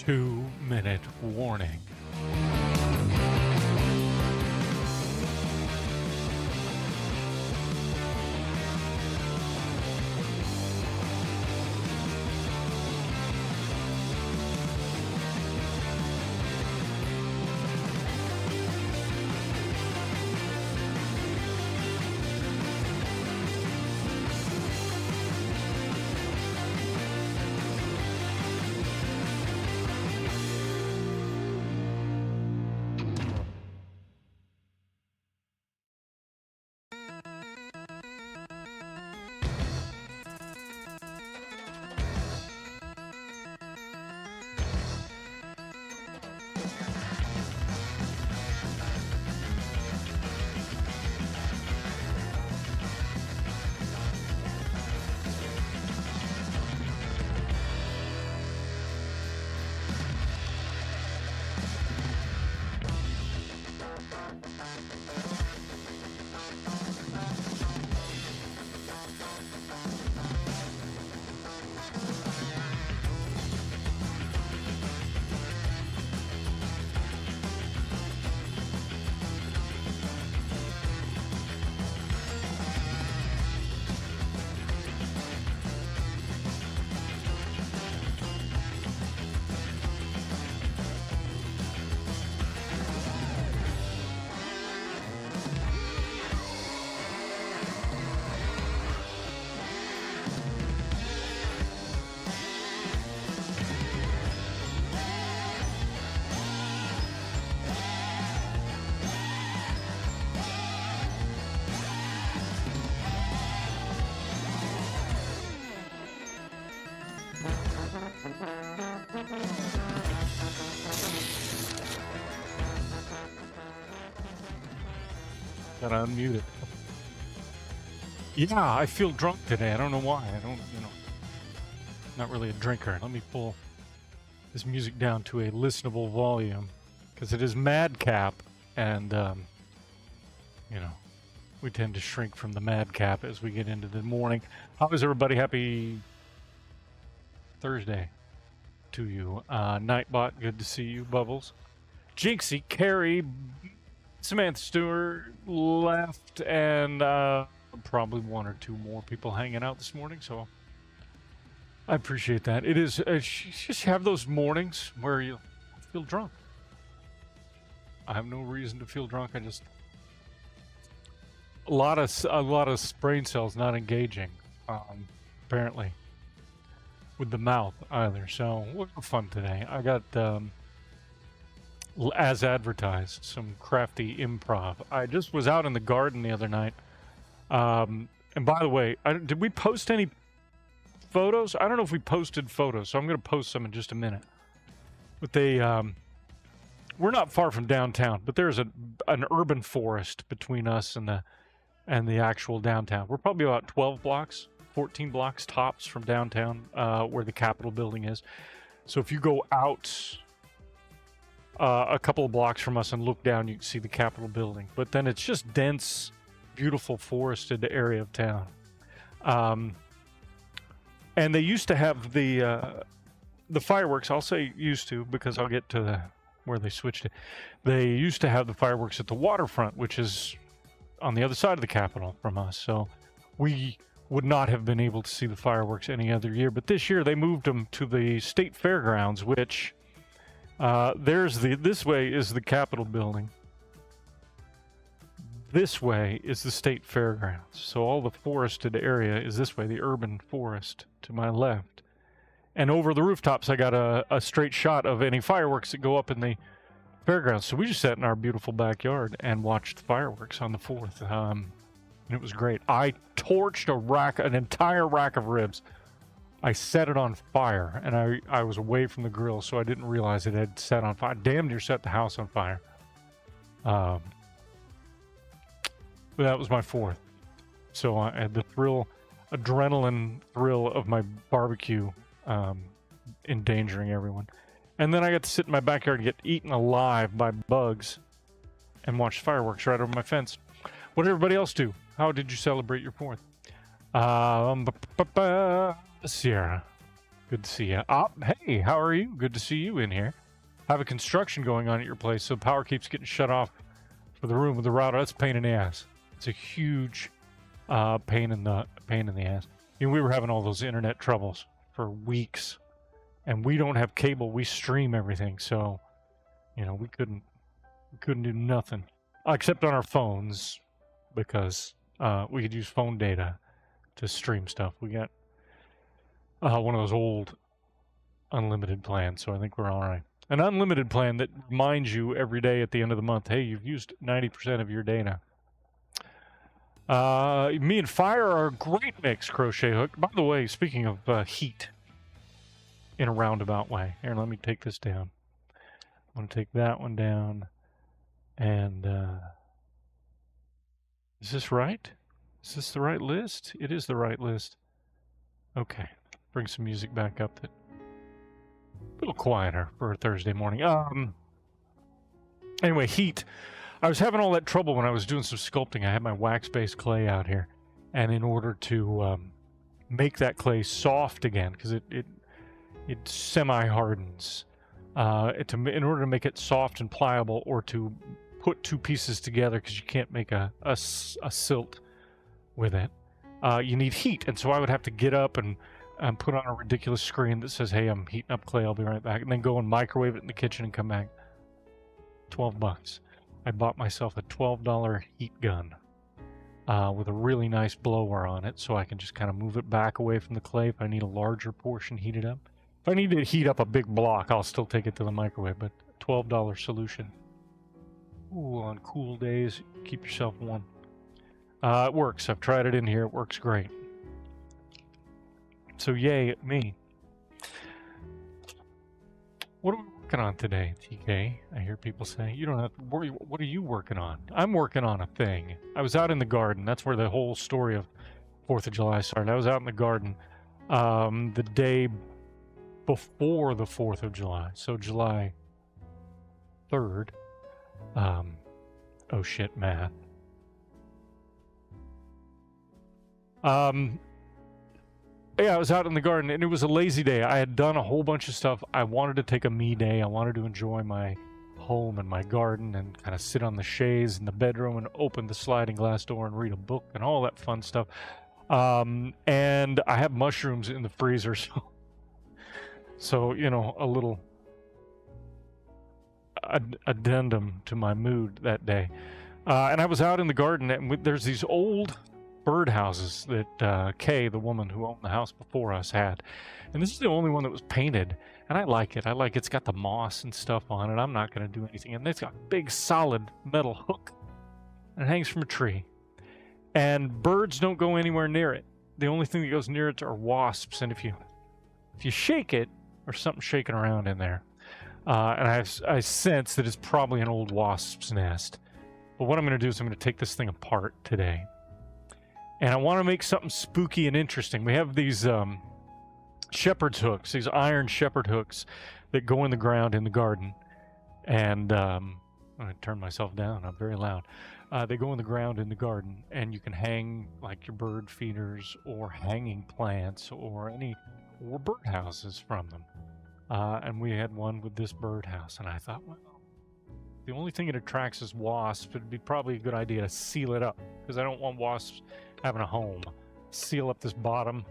2-minute warning. Gotta unmute it. Yeah, I feel drunk today. I don't know why. Not really a drinker. Let me pull this music down to a listenable volume because it is madcap, and we tend to shrink from the madcap as we get into the morning. How is everybody? Happy Thursday to you. Nightbot, good to see you. Bubbles, Jinxie, Carrie, Samantha Stewart left, and probably one or two more people hanging out this morning, so I appreciate that. It is just have those mornings where you feel drunk. I have no reason to feel drunk. I just a lot of brain cells not engaging, apparently, with the mouth either. So we'll have fun today. I got as advertised, some crafty improv. I just was out in the garden the other night. And by the way, did we post any photos? I don't know if we posted photos, so I'm going to post some in just a minute. But we're not far from downtown, but there's an urban forest between us and the actual downtown. We're probably about 12 blocks, 14 blocks tops from downtown, where the Capitol building is. So if you go out a couple of blocks from us and look down, you can see the Capitol building. But then it's just dense, beautiful forested area of town. And they used to have the fireworks. I'll say used to because I'll get to where they switched it. They used to have the fireworks at the waterfront, which is on the other side of the Capitol from us. So we would not have been able to see the fireworks any other year. But this year they moved them to the state fairgrounds, which this way is the Capitol building. This way is the state fairgrounds. So all the forested area is this way, the urban forest to my left. And over the rooftops, I got a straight shot of any fireworks that go up in the fairgrounds. So we just sat in our beautiful backyard and watched fireworks on the 4th. And it was great. I torched an entire rack of ribs. I set it on fire, and I was away from the grill, so I didn't realize it had set on fire. Damn near set the house on fire. But that was my 4th. So I had the adrenaline thrill of my barbecue endangering everyone. And then I got to sit in my backyard and get eaten alive by bugs and watch fireworks right over my fence. What did everybody else do? How did you celebrate your 4th? Sierra. Good to see you. Hey, how are you? Good to see you in here. I have a construction going on at your place, so power keeps getting shut off for the room with the router. That's a pain in the ass. It's a huge pain in the ass. You know, we were having all those internet troubles for weeks, and we don't have cable. We stream everything, so you know we couldn't do nothing except on our phones because we could use phone data to stream stuff. We got one of those old unlimited plans, so I think we're all right. An unlimited plan that reminds you every day at the end of the month, hey, you've used 90% of your data. Me and Fire are a great mix, Crochet Hook. By the way, speaking of heat in a roundabout way, here, let me take this down. I'm going to take that one down. And is this right? Is this the right list? It is the right list. Okay, bring some music back up that a little quieter for a Thursday morning. Anyway, heat. I was having all that trouble when I was doing some sculpting. I had my wax-based clay out here, and in order to make that clay soft again, because it semi-hardens, in order to make it soft and pliable, or to put two pieces together, because you can't make a silt with it, you need heat. And so I would have to get up and put on a ridiculous screen that says, hey, I'm heating up clay, I'll be right back, and then go and microwave it in the kitchen and come back. $12. I bought myself a $12 heat gun with a really nice blower on it, so I can just kind of move it back away from the clay if I need a larger portion heated up. If I need to heat up a big block, I'll still take it to the microwave, but $12 solution. Ooh, on cool days, keep yourself warm. It works. I've tried it in here. It works great. So yay at me. What are we working on today, TK? I hear people say. You don't have to worry. What are you working on? I'm working on a thing. I was out in the garden. That's where the whole story of 4th of July started. I was out in the garden the day before the 4th of July. So July 3rd. Oh shit, math. Yeah, I was out in the garden, and it was a lazy day. I had done a whole bunch of stuff. I wanted to take a me day. I wanted to enjoy my home and my garden and kind of sit on the chaise in the bedroom and open the sliding glass door and read a book and all that fun stuff. And I have mushrooms in the freezer, so you know, a little addendum to my mood that day. And I was out in the garden, and there's these old birdhouses that Kay, the woman who owned the house before us, had. And this is the only one that was painted. And I like it. It's got the moss and stuff on it. I'm not going to do anything. And it's got a big solid metal hook. And it hangs from a tree. And birds don't go anywhere near it. The only thing that goes near it are wasps. And if you shake it, there's something shaking around in there. And I sense that it's probably an old wasp's nest. But what I'm going to do is I'm going to take this thing apart today. And I want to make something spooky and interesting. We have these shepherd's hooks, these iron shepherd hooks that go in the ground in the garden. And I'm going to turn myself down. I'm very loud. They go in the ground in the garden, and you can hang like your bird feeders or hanging plants or birdhouses from them. And we had one with this birdhouse, and I thought, well, the only thing it attracts is wasps. It'd be probably a good idea to seal it up, because I don't want wasps having a home. Seal up this bottom.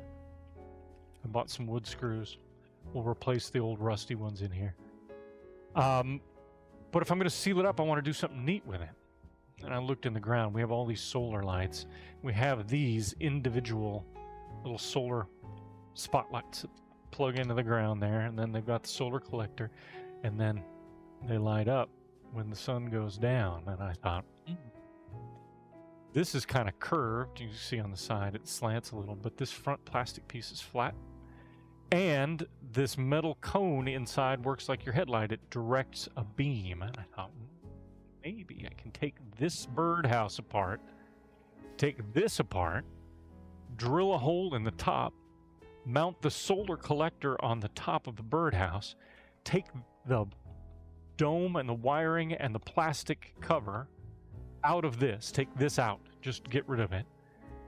I bought some wood screws. We'll replace the old rusty ones in here. But if I'm going to seal it up, I want to do something neat with it. And I looked in the ground. We have all these solar lights. We have these individual little solar spotlights that plug into the ground there, and then they've got the solar collector, and then they light up when the sun goes down. And I thought, this is kind of curved. You see on the side it slants a little, but this front plastic piece is flat, and this metal cone inside works like your headlight. It directs a beam. And I thought, maybe I can take this birdhouse apart, take this apart, drill a hole in the top, mount the solar collector on the top of the birdhouse, take the dome and the wiring and the plastic cover out of this, take this out, just get rid of it,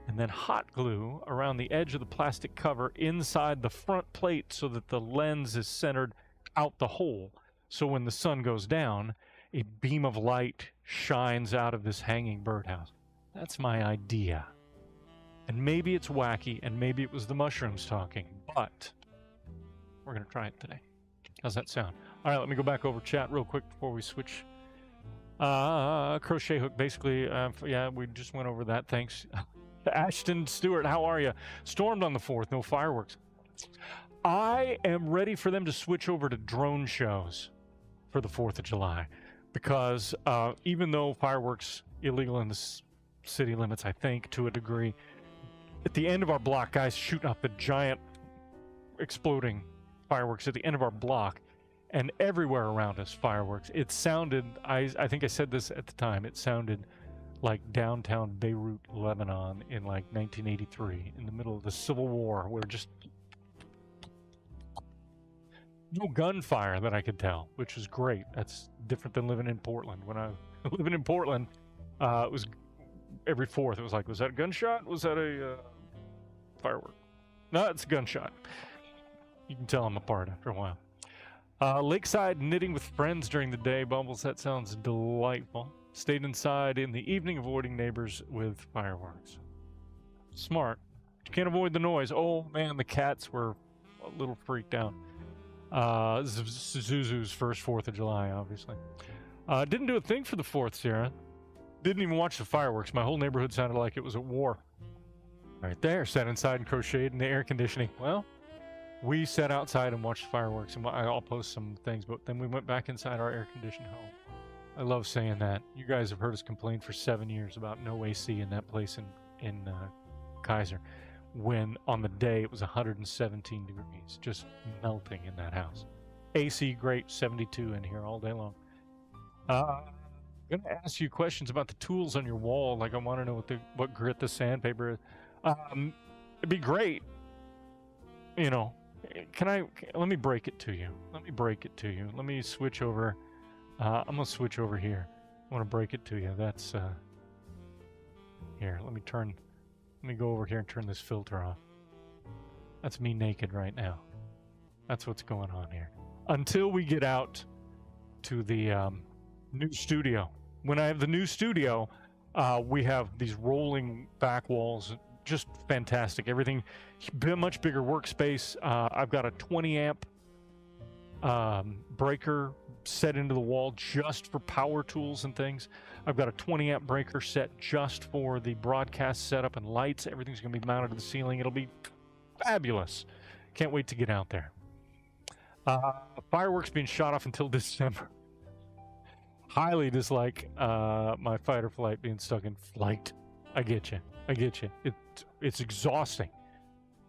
and then hot glue around the edge of the plastic cover inside the front plate so that the lens is centered out the hole. So when the sun goes down, a beam of light shines out of this hanging birdhouse. That's my idea. And maybe it's wacky, and maybe it was the mushrooms talking, but we're going to try it today. How's that sound? All right, let me go back over chat real quick before we switch. Crochet hook, basically, yeah, we just went over that. Thanks. Ashton Stewart, how are you? Stormed on the 4th, no fireworks. I am ready for them to switch over to drone shows for the 4th of July because even though fireworks illegal in the city limits, I think, to a degree, at the end of our block, guys shooting off the giant exploding fireworks at the end of our block, and everywhere around us fireworks. It sounded, I think I said this at the time, it sounded like downtown Beirut, Lebanon in like 1983 in the middle of the Civil War, where just no gunfire that I could tell, which was great. That's different than living in Portland. When I living in Portland, it was every 4th. It was like, was that a gunshot? Was that a firework? No, it's a gunshot. You can tell them apart after a while. Lakeside knitting with friends during the day. Bumbles, that sounds delightful. Stayed inside in the evening, avoiding neighbors with fireworks. Smart. You can't avoid the noise. Oh, man, the cats were a little freaked out. Zuzu's first 4th of July, obviously. Didn't do a thing for the 4th, Sarah. Didn't even watch the fireworks. My whole neighborhood sounded like it was at war. Right there, sat inside and crocheted in the air conditioning. Well, we sat outside and watched fireworks, and I'll post some things, but then we went back inside our air-conditioned home. I love saying that. You guys have heard us complain for 7 years about no AC in that place in Kaiser, when on the day it was 117 degrees, just melting in that house. AC, great, 72 in here all day long. I'm going to ask you questions about the tools on your wall, like I want to know what grit the sandpaper is. It'd be great, you know. Let me break it to you. Let me switch over. I'm going to switch over here. I want to break it to you. That's, here, let me go over here and turn this filter off. That's me naked right now. That's what's going on here. Until we get out to the new studio. When I have the new studio, we have these rolling back walls. Just fantastic. Everything, much bigger workspace. I've got a 20 amp breaker set into the wall just for power tools and things. I've got a 20 amp breaker set just for the broadcast setup and lights. Everything's going to be mounted to the ceiling. It'll be fabulous. Can't wait to get out there. Fireworks being shot off until December. Highly dislike my fight or flight being stuck in flight. I get you. It's exhausting.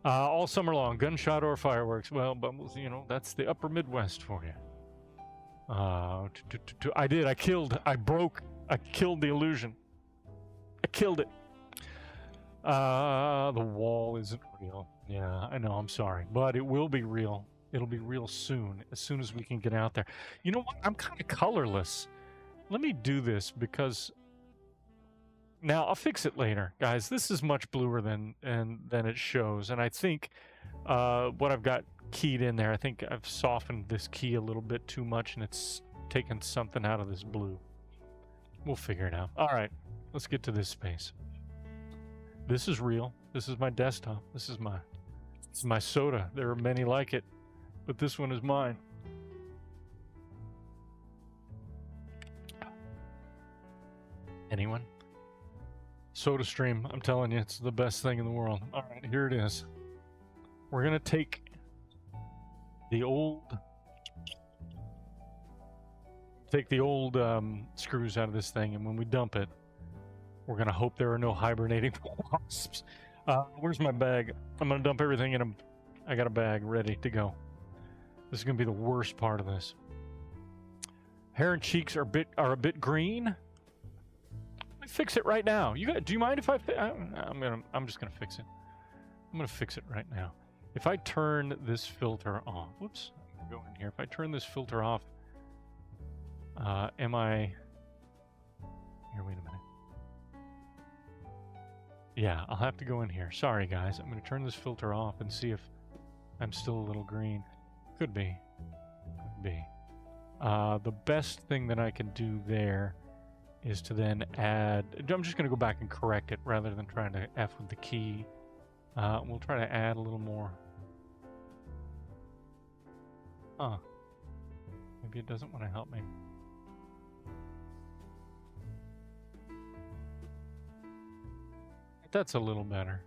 All summer long, gunshot or fireworks. Well, Bumbles, you know, that's the upper Midwest for you. I killed the illusion. I killed it. The wall isn't real. Yeah, I know, I'm sorry. But it will be real. It'll be real soon as we can get out there. You know what? I'm kind of colorless. Let me do this because... Now, I'll fix it later, guys. This is much bluer than it shows. And I think what I've got keyed in there, I think I've softened this key a little bit too much, and it's taken something out of this blue. We'll figure it out. All right, let's get to this space. This is real. This is my desktop. This is my soda. There are many like it, but this one is mine. Anyone? SodaStream, I'm telling you, it's the best thing in the world. All right, here it is. We're gonna take the old screws out of this thing, and when we dump it, we're gonna hope there are no hibernating wasps. Where's my bag? I'm gonna dump everything in I got a bag ready to go. This is gonna be the worst part of this. Hair and cheeks are a bit green. Fix it right now. Do you mind if I'm just gonna fix it. I'm gonna fix it right now. If I turn this filter off, whoops, I'm gonna go in here. If I turn this filter off, am I here? Wait a minute. Yeah, I'll have to go in here. Sorry, guys. I'm going to turn this filter off and see if I'm still a little green. Could be. Could be. The best thing that I can do there is to then add... I'm just going to go back and correct it rather than trying to F with the key. We'll try to add a little more. Huh. Maybe it doesn't want to help me. That's a little better.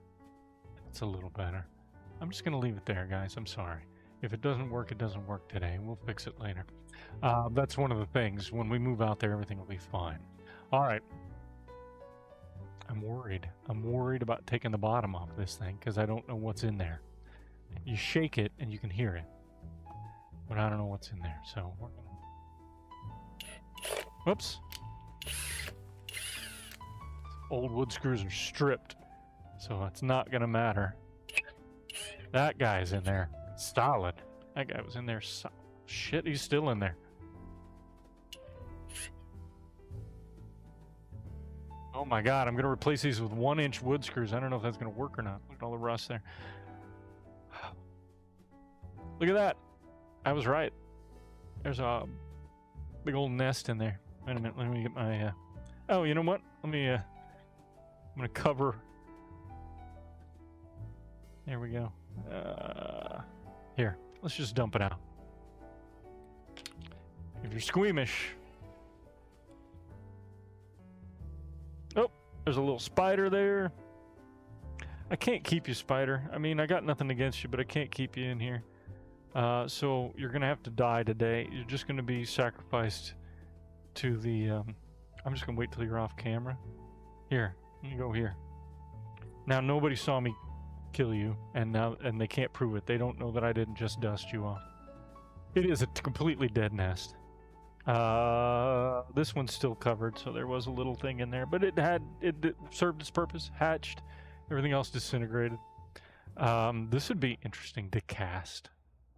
That's a little better. I'm just going to leave it there, guys. I'm sorry. If it doesn't work, it doesn't work today. We'll fix it later. That's one of the things. When we move out there, everything will be fine. All right. I'm worried. I'm worried about taking the bottom off this thing because I don't know what's in there. You shake it and you can hear it. But I don't know what's in there. So we're gonna... Whoops. Old wood screws are stripped, so it's not gonna matter. That guy's in there. Solid. That guy was in there. Shit, he's still in there. Oh my god, I'm gonna replace these with 1-inch wood screws. I don't know if that's gonna work or not. Look at all the rust there. Look at that. I was right. There's a big old nest in there. Wait a minute, let me get my... Oh, you know what? Let me... I'm going to cover... There we go. Here, let's just dump it out. If you're squeamish... Oh, there's a little spider there. I can't keep you, spider. I mean, I got nothing against you, but I can't keep you in here. So you're going to have to die today. You're just going to be sacrificed to the... I'm just going to wait till you're off camera. Here. You go here. Now nobody saw me kill you, and they can't prove it. They don't know that I didn't just dust you off. It is a completely dead nest. This one's still covered, so there was a little thing in there, but it served its purpose, hatched. Everything else disintegrated. This would be interesting to cast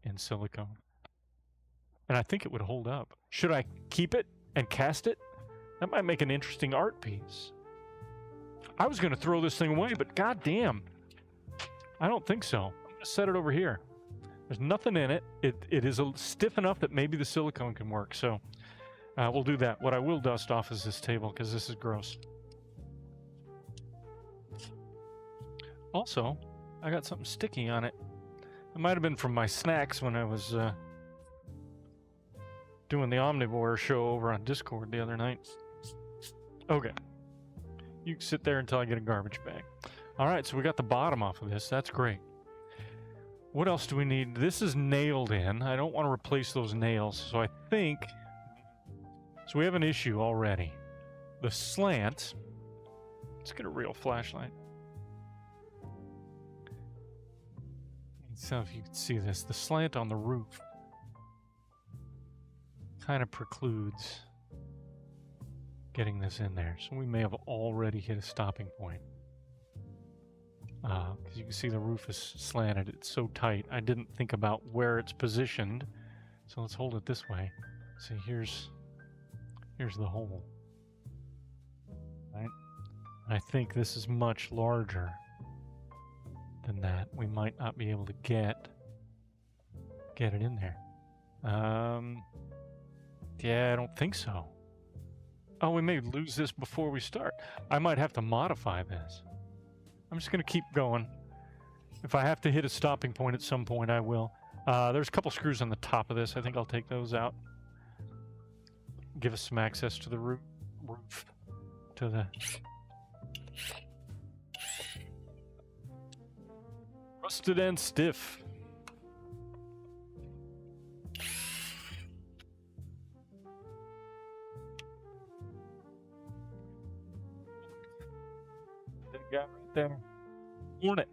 in silicone, and I think it would hold up. Should I keep it and cast it? That might make an interesting art piece. I was going to throw this thing away, but goddamn, I don't think so. I'm going to set it over here. There's nothing in it. It is stiff enough that maybe the silicone can work, so we'll do that. What I will dust off is this table, because this is gross. Also, I got something sticky on it. It might have been from my snacks when I was doing the Omnivore show over on Discord the other night. Okay. You can sit there until I get a garbage bag. All right, so we got the bottom off of this. That's great. What else do we need? This is nailed in. I don't want to replace those nails, so I think... So we have an issue already. The slant... Let's get a real flashlight. So if you can see this, the slant on the roof kind of precludes getting this in there. So we may have already hit a stopping point. Because you can see the roof is slanted. It's so tight. I didn't think about where it's positioned. So let's hold it this way. See, here's the hole. Right? I think this is much larger than that. We might not be able to get it in there. Yeah, I don't think so. Oh, we may lose this before we start. I might have to modify this. I'm just going to keep going. If I have to hit a stopping point at some point, I will. There's a couple screws on the top of this. I think I'll take those out. Give us some access to the roof. To the... Rusted and stiff. Guy right there. Hornet.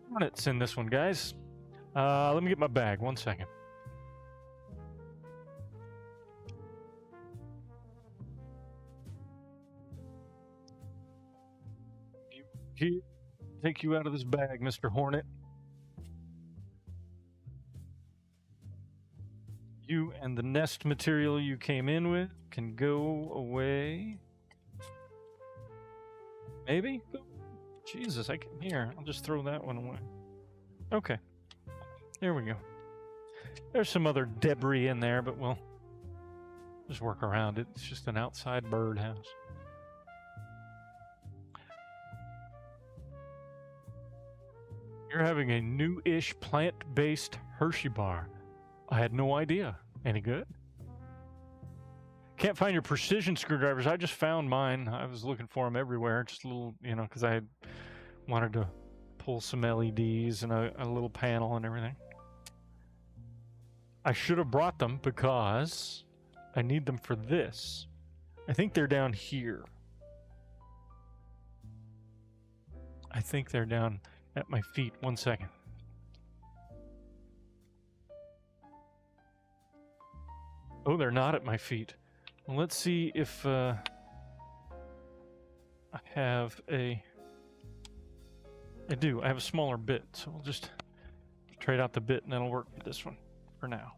Hornets in this one, guys. Let me get my bag. 1 second. Here, take you out of this bag, Mr. Hornet. You and the nest material you came in with can go away. Maybe? Jesus, here, I'll just throw that one away. Okay. There we go. There's some other debris in there, but we'll just work around it. It's just an outside birdhouse. You're having a new-ish plant-based Hershey bar. I had no idea. Any good? Can't find your precision screwdrivers. I just found mine. I was looking for them everywhere. Just a little, you know, because I had wanted to pull some LEDs and a little panel and everything. I should have brought them because I need them for this. I think they're down here. I think they're down at my feet. 1 second. Oh, they're not at my feet. Well, let's see if I have a... I do. I have a smaller bit, so we'll just trade out the bit and that'll work for this one for now.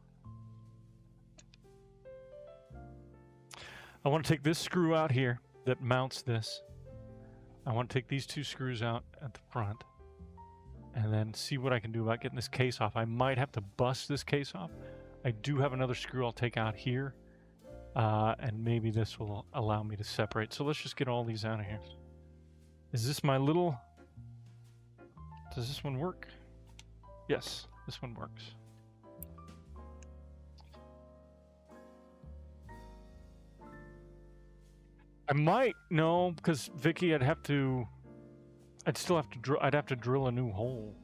I want to take this screw out here that mounts this. I want to take these two screws out at the front and then see what I can do about getting this case off. I might have to bust this case off. I do have another screw I'll take out here, and maybe this will allow me to separate. So let's just get all these out of here. Is this my little... Does this one work? Yes, this one works. I might, no, because Vicky, I'd still have to I'd have to drill a new hole.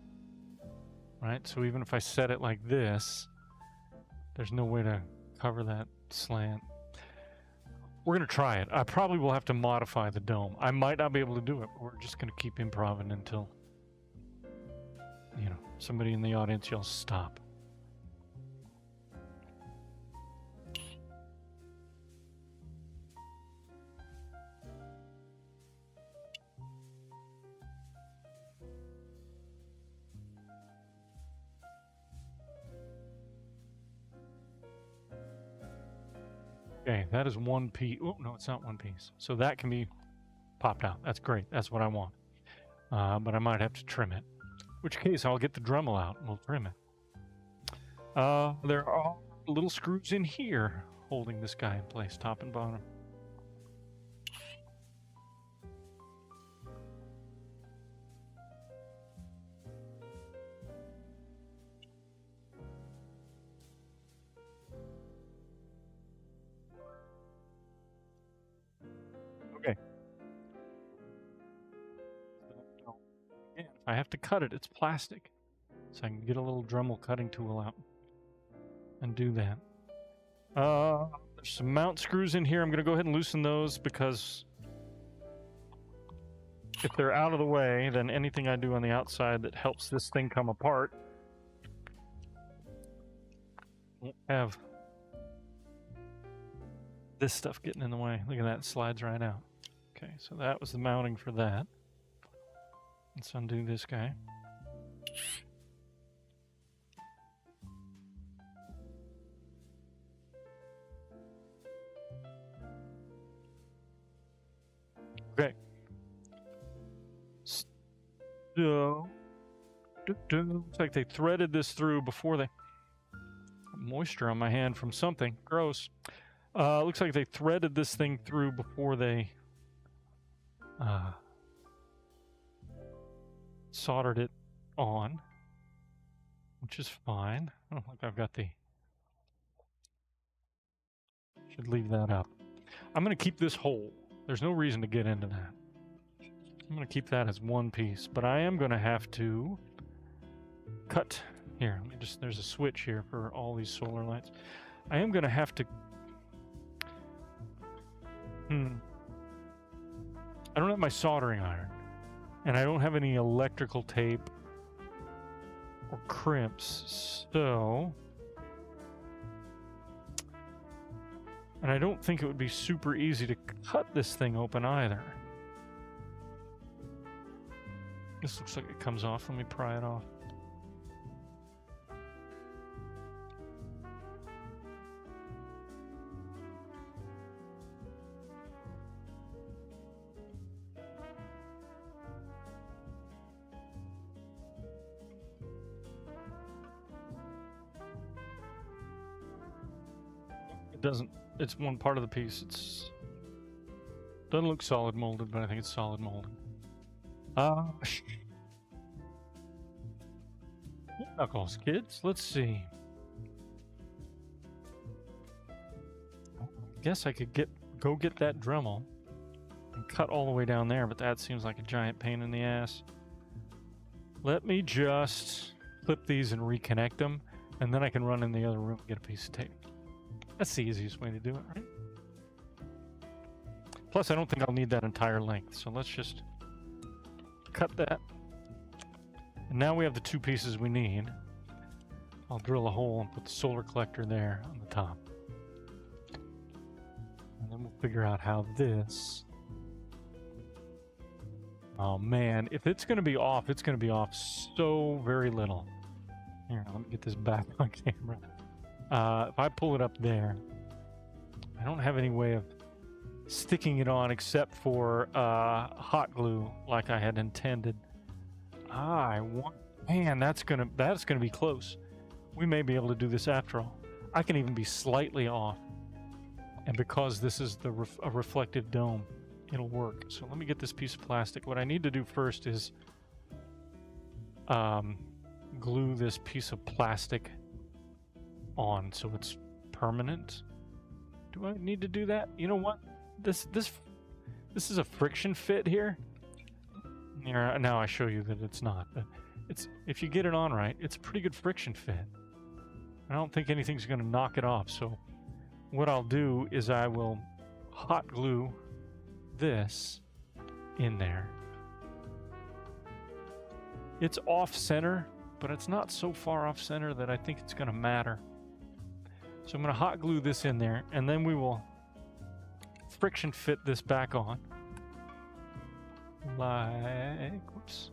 Right? So even if I set it like this, there's no way to cover that slant. We're going to try it. I probably will have to modify the dome. I might not be able to do it, but we're just going to keep improvising until, you know, somebody in the audience yells stop. Okay, that is one piece. Oh, no, it's not one piece. So that can be popped out. That's great. That's what I want. But I might have to trim it. In which case, I'll get the Dremel out and we'll trim it. There are little screws in here holding this guy in place, top and bottom. Okay. Again, if I have to cut it, it's plastic. So I can get a little Dremel cutting tool out and do that. There's some mount screws in here. I'm going to go ahead and loosen those because if they're out of the way, then anything I do on the outside that helps this thing come apart won't have this stuff getting in the way. Look at that, it slides right out. Okay, so that was the mounting for that. Let's undo this guy. Okay. So, looks like they threaded this through before they... Moisture on my hand from something. Gross. Looks like they threaded this thing through before they soldered it on, which is fine. I don't think I've got the... Should leave that up. I'm going to keep this whole. There's no reason to get into that. I'm going to keep that as one piece, but I am going to have to cut. Here, let me just, there's a switch here for all these solar lights. I am going to have to... I don't have my soldering iron, and I don't have any electrical tape or crimps, so... And I don't think it would be super easy to cut this thing open either. This looks like it comes off. Let me pry it off. doesn't. It's one part of the piece. Doesn't look solid molded, but I think it's solid molded. Knuckles, kids. Let's see. I guess I could go get that Dremel and cut all the way down there, but that seems like a giant pain in the ass. Let me just flip these and reconnect them, and then I can run in the other room and get a piece of tape. That's the easiest way to do it, right? Plus, I don't think I'll need that entire length, so let's just cut that. And now we have the two pieces we need. I'll drill a hole and put the solar collector there on the top. And then we'll figure out how this... Oh man, if it's going to be off, it's going to be off so very little. Here, let me get this back on camera. If I pull it up there, I don't have any way of sticking it on except for hot glue like I had intended. Man, that's gonna be close. We may be able to do this after all. I can even be slightly off, and because this is a reflective dome, it'll work. So let me get this piece of plastic. What I need to do first is glue this piece of plastic on so it's permanent. Do I need to do that? You know what? This is a friction fit here. Now I show you that it's not. But if you get it on right, it's a pretty good friction fit. I don't think anything's going to knock it off. So what I'll do is I will hot glue this in there. It's off center, but it's not so far off center that I think it's going to matter. So I'm going to hot glue this in there, and then we will friction fit this back on. Whoops.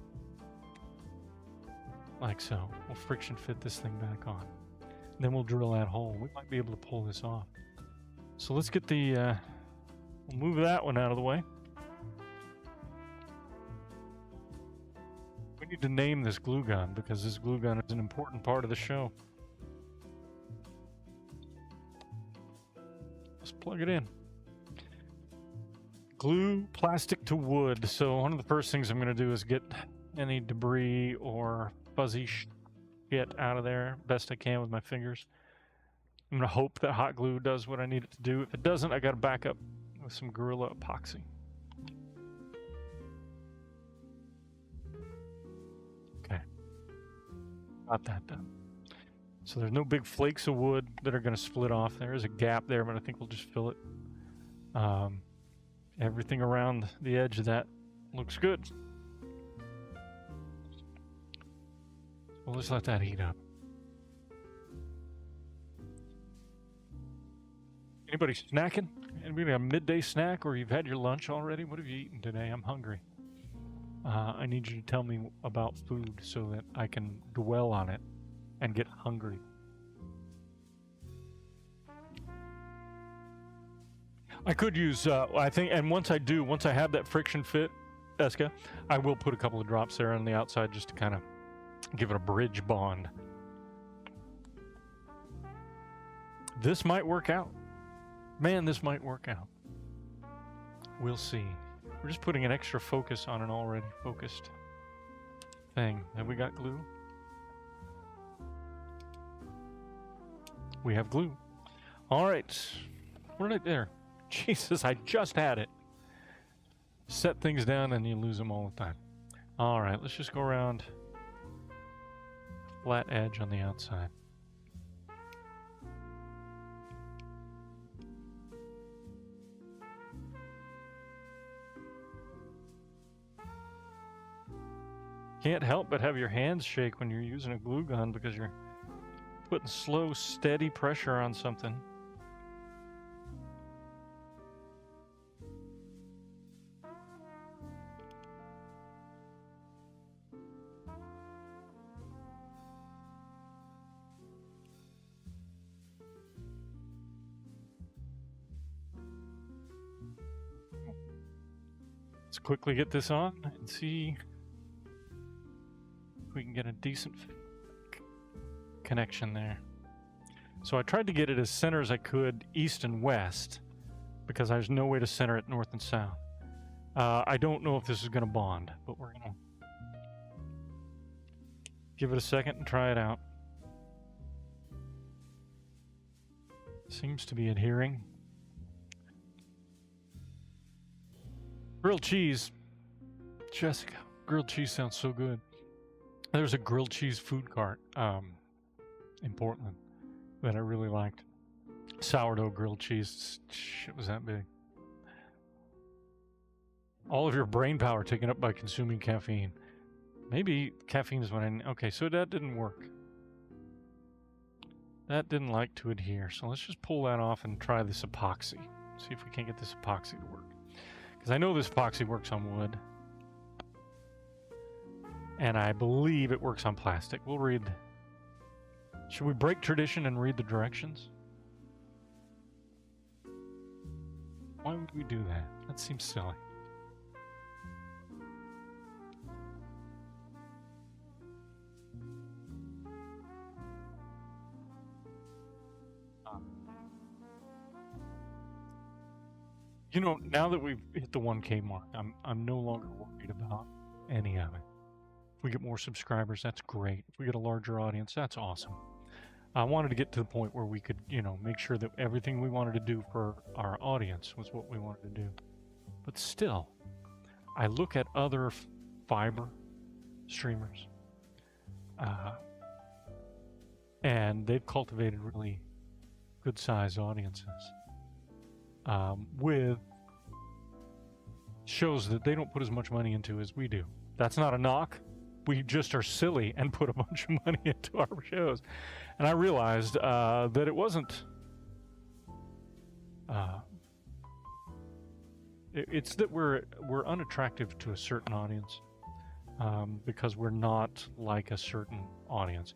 Like so. We'll friction fit this thing back on. And then we'll drill that hole. We might be able to pull this off. So let's get we'll move that one out of the way. We need to name this glue gun because this glue gun is an important part of the show. Let's plug it in. Glue plastic to wood. So one of the first things I'm going to do is get any debris or fuzzy shit out of there best I can with my fingers. I'm going to hope that hot glue does what I need it to do. If it doesn't, I got to back up with some Gorilla Epoxy. Okay. Got that done. So there's no big flakes of wood that are going to split off. There is a gap there, but I think we'll just fill it. Everything around the edge of that looks good. We'll just let that heat up. Anybody snacking? Anybody got a midday snack, or you've had your lunch already? What have you eaten today? I'm hungry. I need you to tell me about food so that I can dwell on it and get hungry. I could use, I think, and once I have that friction fit, Eska, I will put a couple of drops there on the outside just to kind of give it a bridge bond. This might work out. Man, this might work out. We'll see. We're just putting an extra focus on an already focused thing. Have we got glue? We have glue. All right. We're right there. Jesus, I just had it. Set things down and you lose them all the time. All right, let's just go around flat edge on the outside. Can't help but have your hands shake when you're using a glue gun because you're putting slow, steady pressure on something. Let's quickly get this on and see if we can get a decent connection there. So I tried to get it as center as I could, east and west, because there's no way to center it north and south. I don't know if this is going to bond, but we're going to give it a second and try it out. Seems to be adhering. Grilled cheese. Jessica, grilled cheese sounds so good. There's a grilled cheese food cart in Portland that I really liked. Sourdough grilled cheese. Shit, was that big. All of your brain power taken up by consuming caffeine. Maybe caffeine is what I... Okay, so that didn't work. That didn't like to adhere. So let's just pull that off and try this epoxy. See if we can't get this epoxy to work. Because I know this epoxy works on wood. And I believe it works on plastic. We'll read... Should we break tradition and read the directions? Why would we do that? That seems silly. You know, now that we've hit the 1K mark, I'm no longer worried about any of it. If we get more subscribers, that's great. If we get a larger audience, that's awesome. I wanted to get to the point where we could, you know, make sure that everything we wanted to do for our audience was what we wanted to do. But still, I look at other fiber streamers, and they've cultivated really good-sized audiences. With shows that they don't put as much money into as we do. That's not a knock. We just are silly and put a bunch of money into our shows. And I realized that it wasn't... it's that we're unattractive to a certain audience because we're not like a certain audience.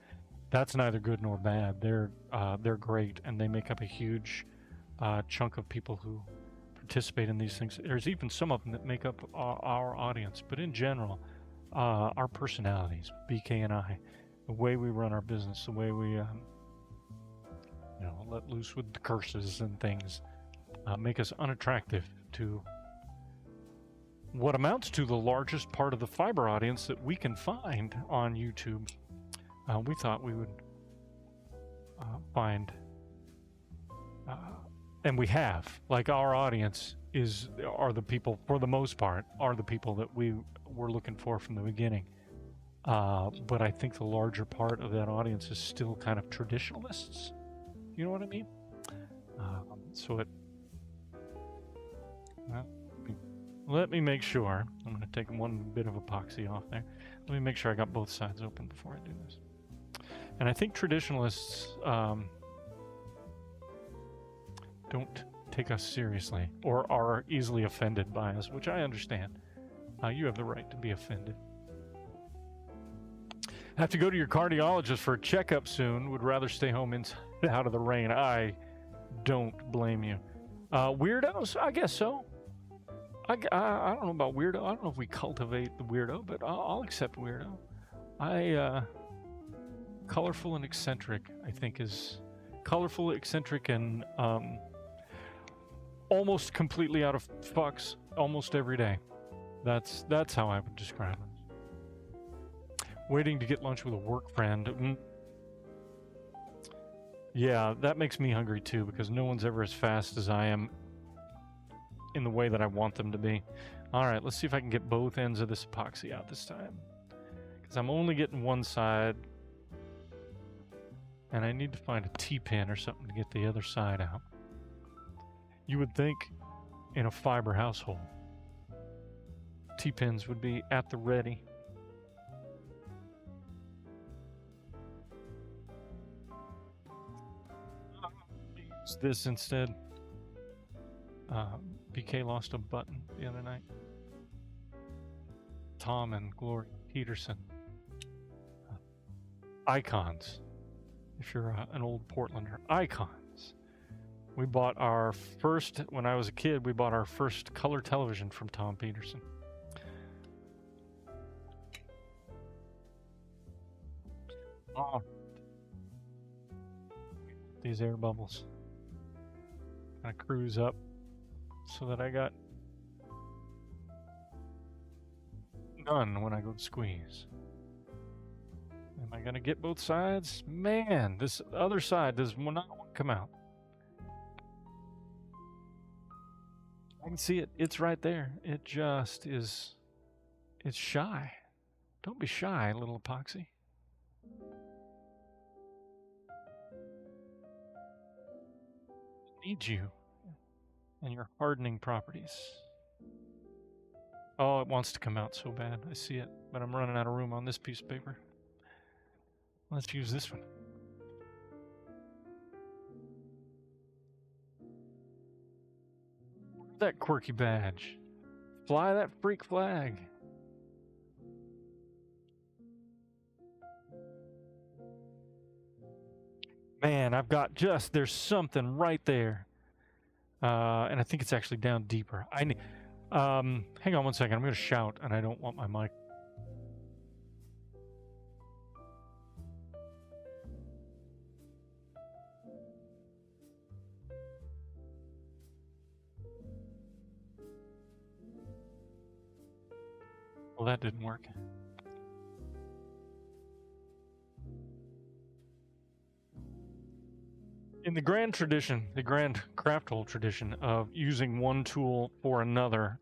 That's neither good nor bad. They're great, and they make up a huge... chunk of people who participate in these things. There's even some of them that make up our audience, but in general, our personalities, BK and I, the way we run our business, the way we, let loose with the curses and things, make us unattractive to what amounts to the largest part of the fiber audience that we can find on YouTube. We thought we would find. And we have, like, our audience are the people, for the most part, are the people that we were looking for from the beginning. But I think the larger part of that audience is still kind of traditionalists. You know what I mean? Let me make sure. I'm going to take one bit of epoxy off there. Let me make sure I got both sides open before I do this. And I think traditionalists... don't take us seriously or are easily offended by us, which I understand. You have the right to be offended. Have to go to your cardiologist for a checkup soon. Would rather stay home inside out of the rain. I don't blame you. Weirdos? I guess so. I don't know about weirdo. I don't know if we cultivate the weirdo, but I'll accept weirdo. Colorful and eccentric, I think, is... Colorful, eccentric, and almost completely out of fucks almost every day. That's how I would describe it. Waiting to get lunch with a work friend. Yeah, that makes me hungry too, because no one's ever as fast as I am in the way that I want them to be. Alright, let's see if I can get both ends of this epoxy out this time. Because I'm only getting one side. And I need to find a T-pin or something to get the other side out. You would think in a fiber household, T-pins would be at the ready. Use this instead. BK lost a button the other night. Tom and Gloria Peterson. Icons. If you're an old Portlander. Icons. We bought our first, when I was a kid, we bought our first color television from Tom Peterson. these air bubbles. Kind of cruise up so that I got none when I go to squeeze. Am I gonna get both sides? Man, this other side does not want to come out. I can see it. It's right there. It just is. It's shy. Don't be shy, little epoxy. It needs you and your hardening properties. Oh, it wants to come out so bad. I see it, but I'm running out of room on this piece of paper. Let's use this one. That quirky badge. Fly that freak flag. Man, I've got just, there's something right there. And I think it's actually down deeper. I need, hang on one second. I'm going to shout, and I don't want my mic. Well, that didn't work. In the grand tradition, the grand CraftHole tradition of using one tool for another,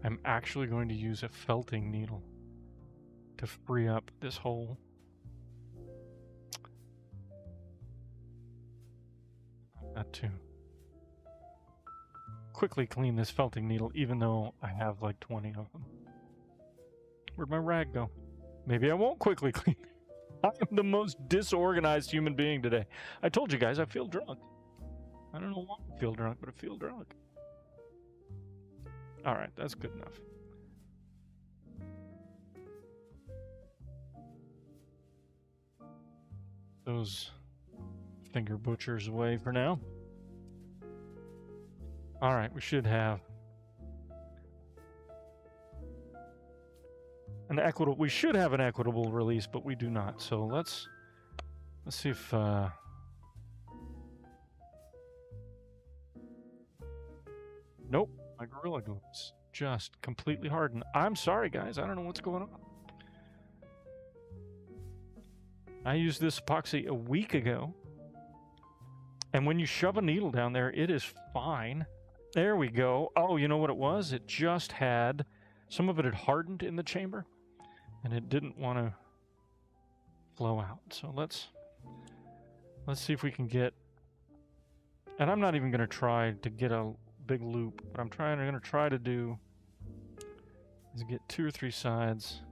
I'm actually going to use a felting needle to free up this hole. I've got to quickly clean this felting needle, even though I have like 20 of them. Where'd my rag go? Maybe I won't quickly clean it. I am the most disorganized human being today. I told you guys I feel drunk. I don't know why I feel drunk, but I feel drunk. All right, that's good enough. Those finger butchers away for now. All right, we should have an equitable. We should have an equitable release, but we do not. So let's see if nope, my Gorilla Glue's just completely hardened. I'm sorry, guys. I don't know what's going on. I used this epoxy a week ago, and when you shove a needle down there, it is fine. There we go. Oh, you know what it was? It just had, some of it had hardened in the chamber, and it didn't want to flow out. So let's see if we can get, and I'm not even going to try to get a big loop. What I'm going to try to do is get 2 or 3 sides.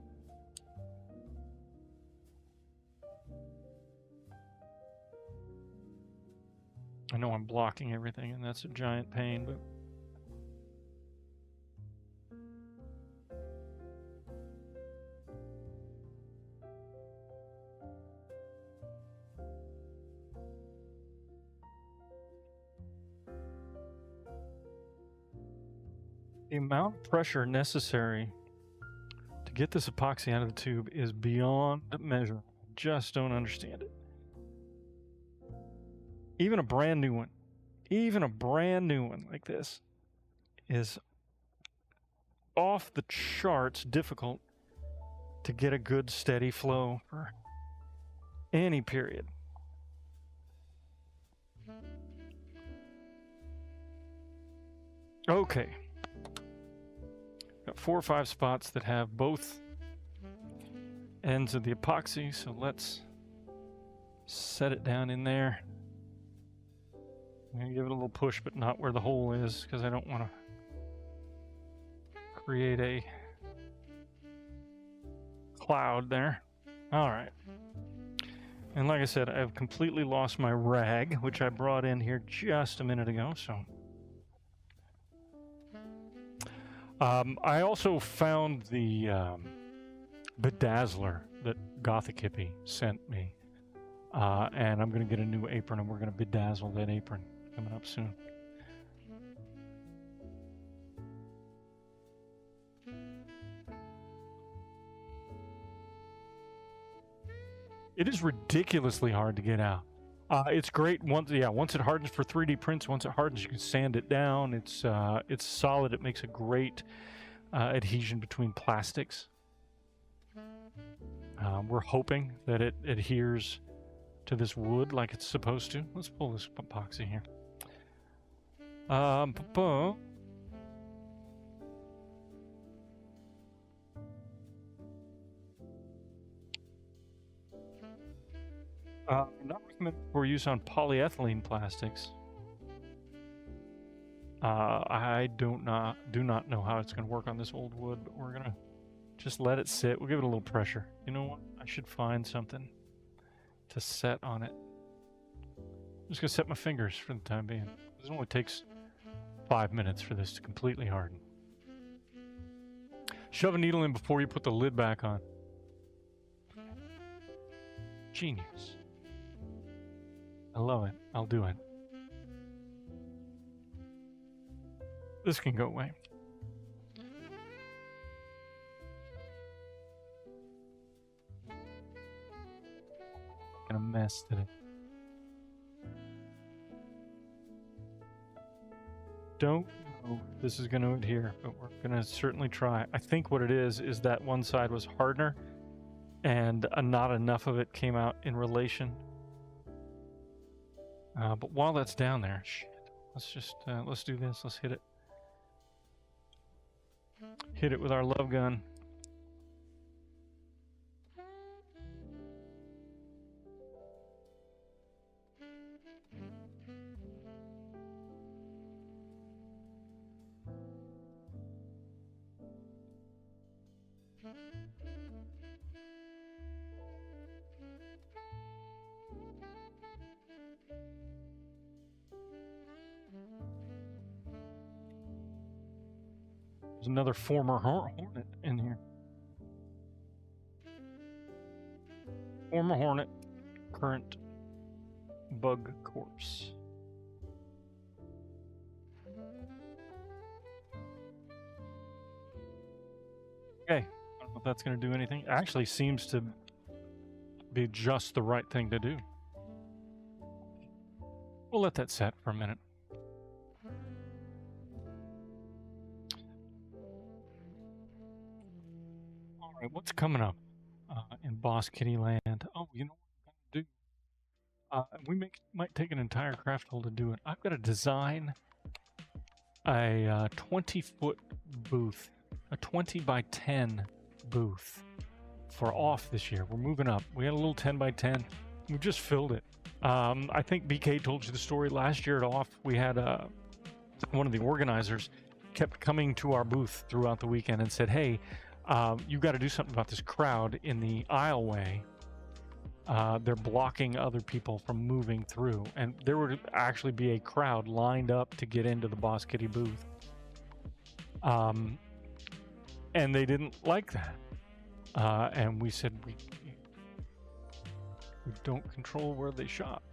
I know I'm blocking everything, and that's a giant pain, but the amount of pressure necessary to get this epoxy out of the tube is beyond measure. I just don't understand it. Even a brand new one like this is off the charts difficult to get a good steady flow for any period. Okay. Got 4 or 5 spots that have both ends of the epoxy, so let's set it down in there. I'm going to give it a little push, but not where the hole is, because I don't want to create a cloud there. All right. And like I said, I've completely lost my rag, which I brought in here just a minute ago, so. I also found the bedazzler that Gothic Hippie sent me. And I'm going to get a new apron, and we're going to bedazzle that apron coming up soon. It is ridiculously hard to get out. It's great once it hardens for 3D prints. Once it hardens, you can sand it down. It's solid. It makes a great adhesion between plastics. We're hoping that it adheres to this wood like it's supposed to. Let's pull this epoxy here. Not recommended for use on polyethylene plastics. I do not know how it's going to work on this old wood, but we're going to just let it sit. We'll give it a little pressure. You know what? I should find something to set on it. I'm just going to set my fingers for the time being. It only takes 5 minutes for this to completely harden. Shove a needle in before you put the lid back on. Genius. I love it. I'll do it. This can go away. A mess today. Don't know if this is going to adhere, but we're going to certainly try. I think what it is that one side was hardener and not enough of it came out in relation. But while that's down there, shit, let's just let's do this. Let's hit it. Hit it with our love gun. There's another former hornet in here. Former hornet, current bug corpse. Okay, I don't know if that's going to do anything. It actually seems to be just the right thing to do. We'll let that set for a minute. All right, what's coming up in Boss Kitty Land? Oh, you know what we're going to do? We might take an entire craft hole to do it. I've got to design a 20-foot booth, a 20 by 10 booth for off this year. We're moving up. We had a little 10 by 10. We just filled it. I think BK told you the story last year at off. We had one of the organizers kept coming to our booth throughout the weekend and said, hey, you got to do something about this crowd in the aisleway. They're blocking other people from moving through. And there would actually be a crowd lined up to get into the Boss Kitty booth. And they didn't like that. And we said, we don't control where they shop.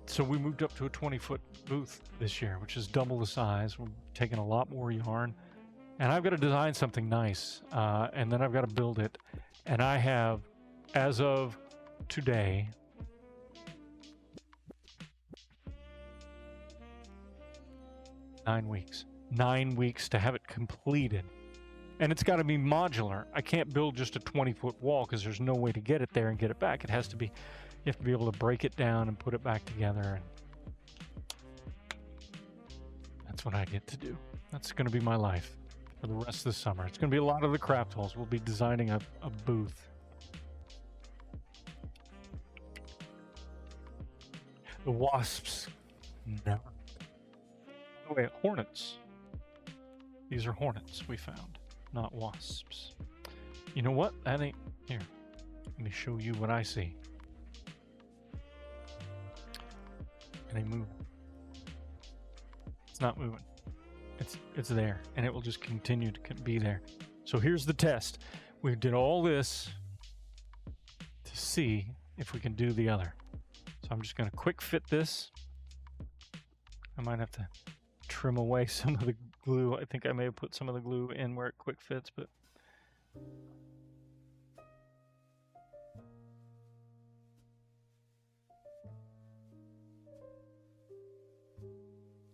So we moved up to a 20-foot booth this year, which is double the size. We're taking a lot more yarn. And I've got to design something nice. And then I've got to build it. And I have, as of today, nine weeks to have it completed. And it's got to be modular. I can't build just a 20-foot wall because there's no way to get it there and get it back. It has to be, you have to be able to break it down and put it back together. And that's what I get to do. That's going to be my life for the rest of the summer. It's going to be a lot of the craft holes. We'll be designing a booth. The wasps. No. Oh, wait, hornets. These are hornets we found, not wasps. You know what? That ain't... Here, let me show you what I see. And they move. It's not moving. It's there, and it will just continue to be there. So here's the test. We did all this to see if we can do the other. So I'm just going to quick fit this. I might have to trim away some of the glue. I think I may have put some of the glue in where it quick fits, but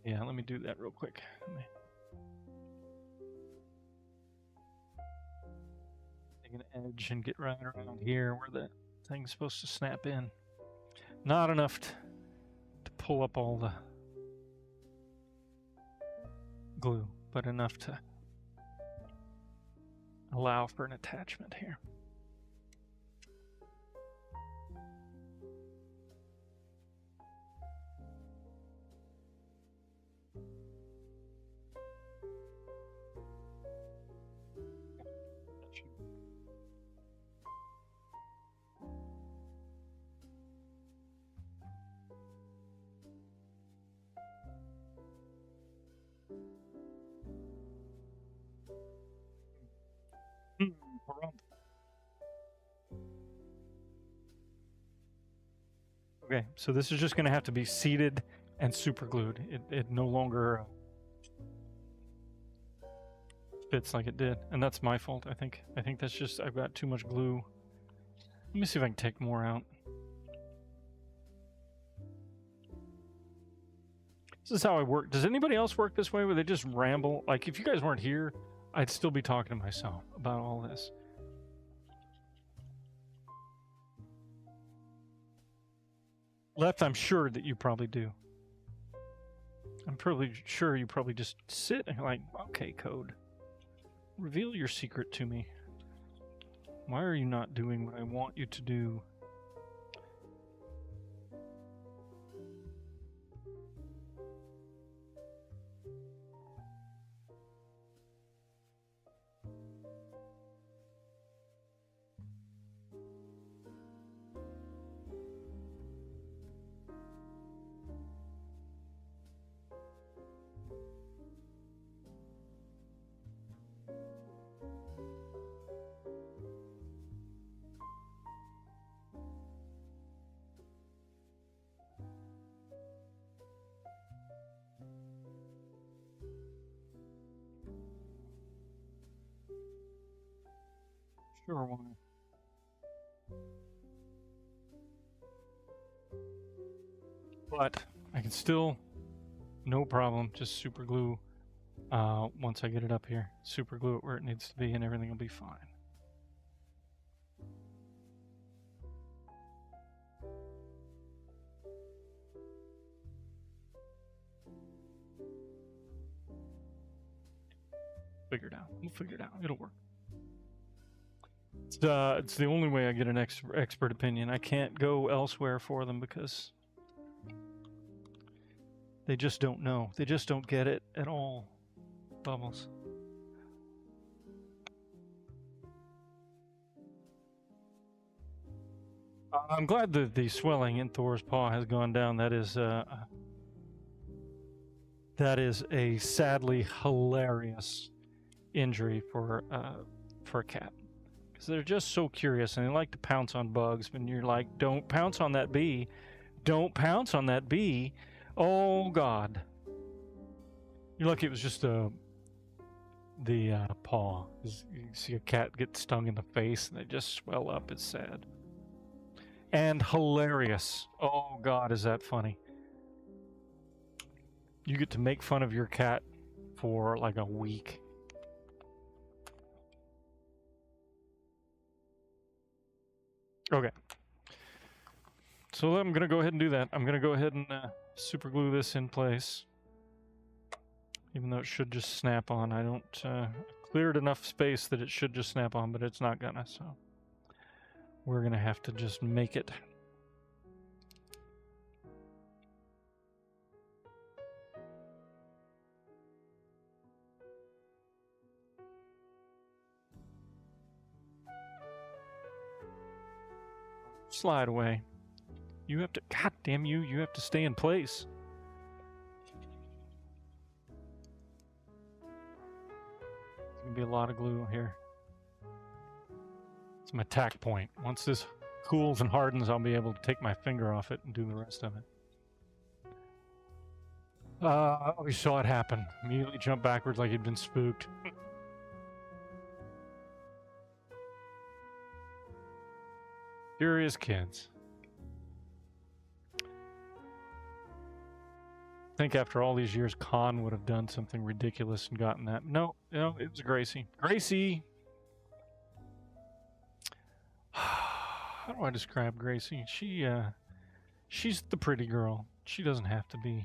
Yeah, let me do that real quick. Take an edge and get right around here where the thing's supposed to snap in. Not enough to pull up all the glue, but enough to allow for an attachment here. Okay, so this is just going to have to be seated and super glued. It no longer fits like it did, and that's my fault, I think. I think that's just, I've got too much glue. Let me see if I can take more out. This is how I work. Does anybody else work this way where they just ramble? Like, if you guys weren't here, I'd still be talking to myself about all this. Left, I'm sure that you probably do. I'm probably sure you probably just sit and like, okay, code. Reveal your secret to me. Why are you not doing what I want you to do? Sure, why? But I can still, no problem, just super glue once I get it up here. Super glue it where it needs to be and everything will be fine. Figure it out. We'll figure it out. It'll work. It's the only way I get an expert opinion. I can't go elsewhere for them because they just don't know. They just don't get it at all. Bubbles. I'm glad that the swelling in Thor's paw has gone down. That is a sadly hilarious injury for a cat. Because they're just so curious and they like to pounce on bugs. When you're like, don't pounce on that bee. Don't pounce on that bee. Oh, God. You're lucky it was just the paw. You see a cat get stung in the face and they just swell up. It's sad. And hilarious. Oh, God, is that funny. You get to make fun of your cat for like a week. Okay. So I'm going to go ahead and do that. I'm going to go ahead and super glue this in place. Even though it should just snap on. I don't cleared enough space that it should just snap on, but it's not gonna, so we're gonna have to just make it. Slide away. You have to, God damn you, you have to stay in place. There's gonna be a lot of glue here. It's my tack point. Once this cools and hardens, I'll be able to take my finger off it and do the rest of it. We saw it happen. Immediately jumped backwards like he'd been spooked. Curious kids. think after all these years, Khan would have done something ridiculous and gotten that. No, it was Gracie. Gracie! How do I describe Gracie? She's the pretty girl. She doesn't have to be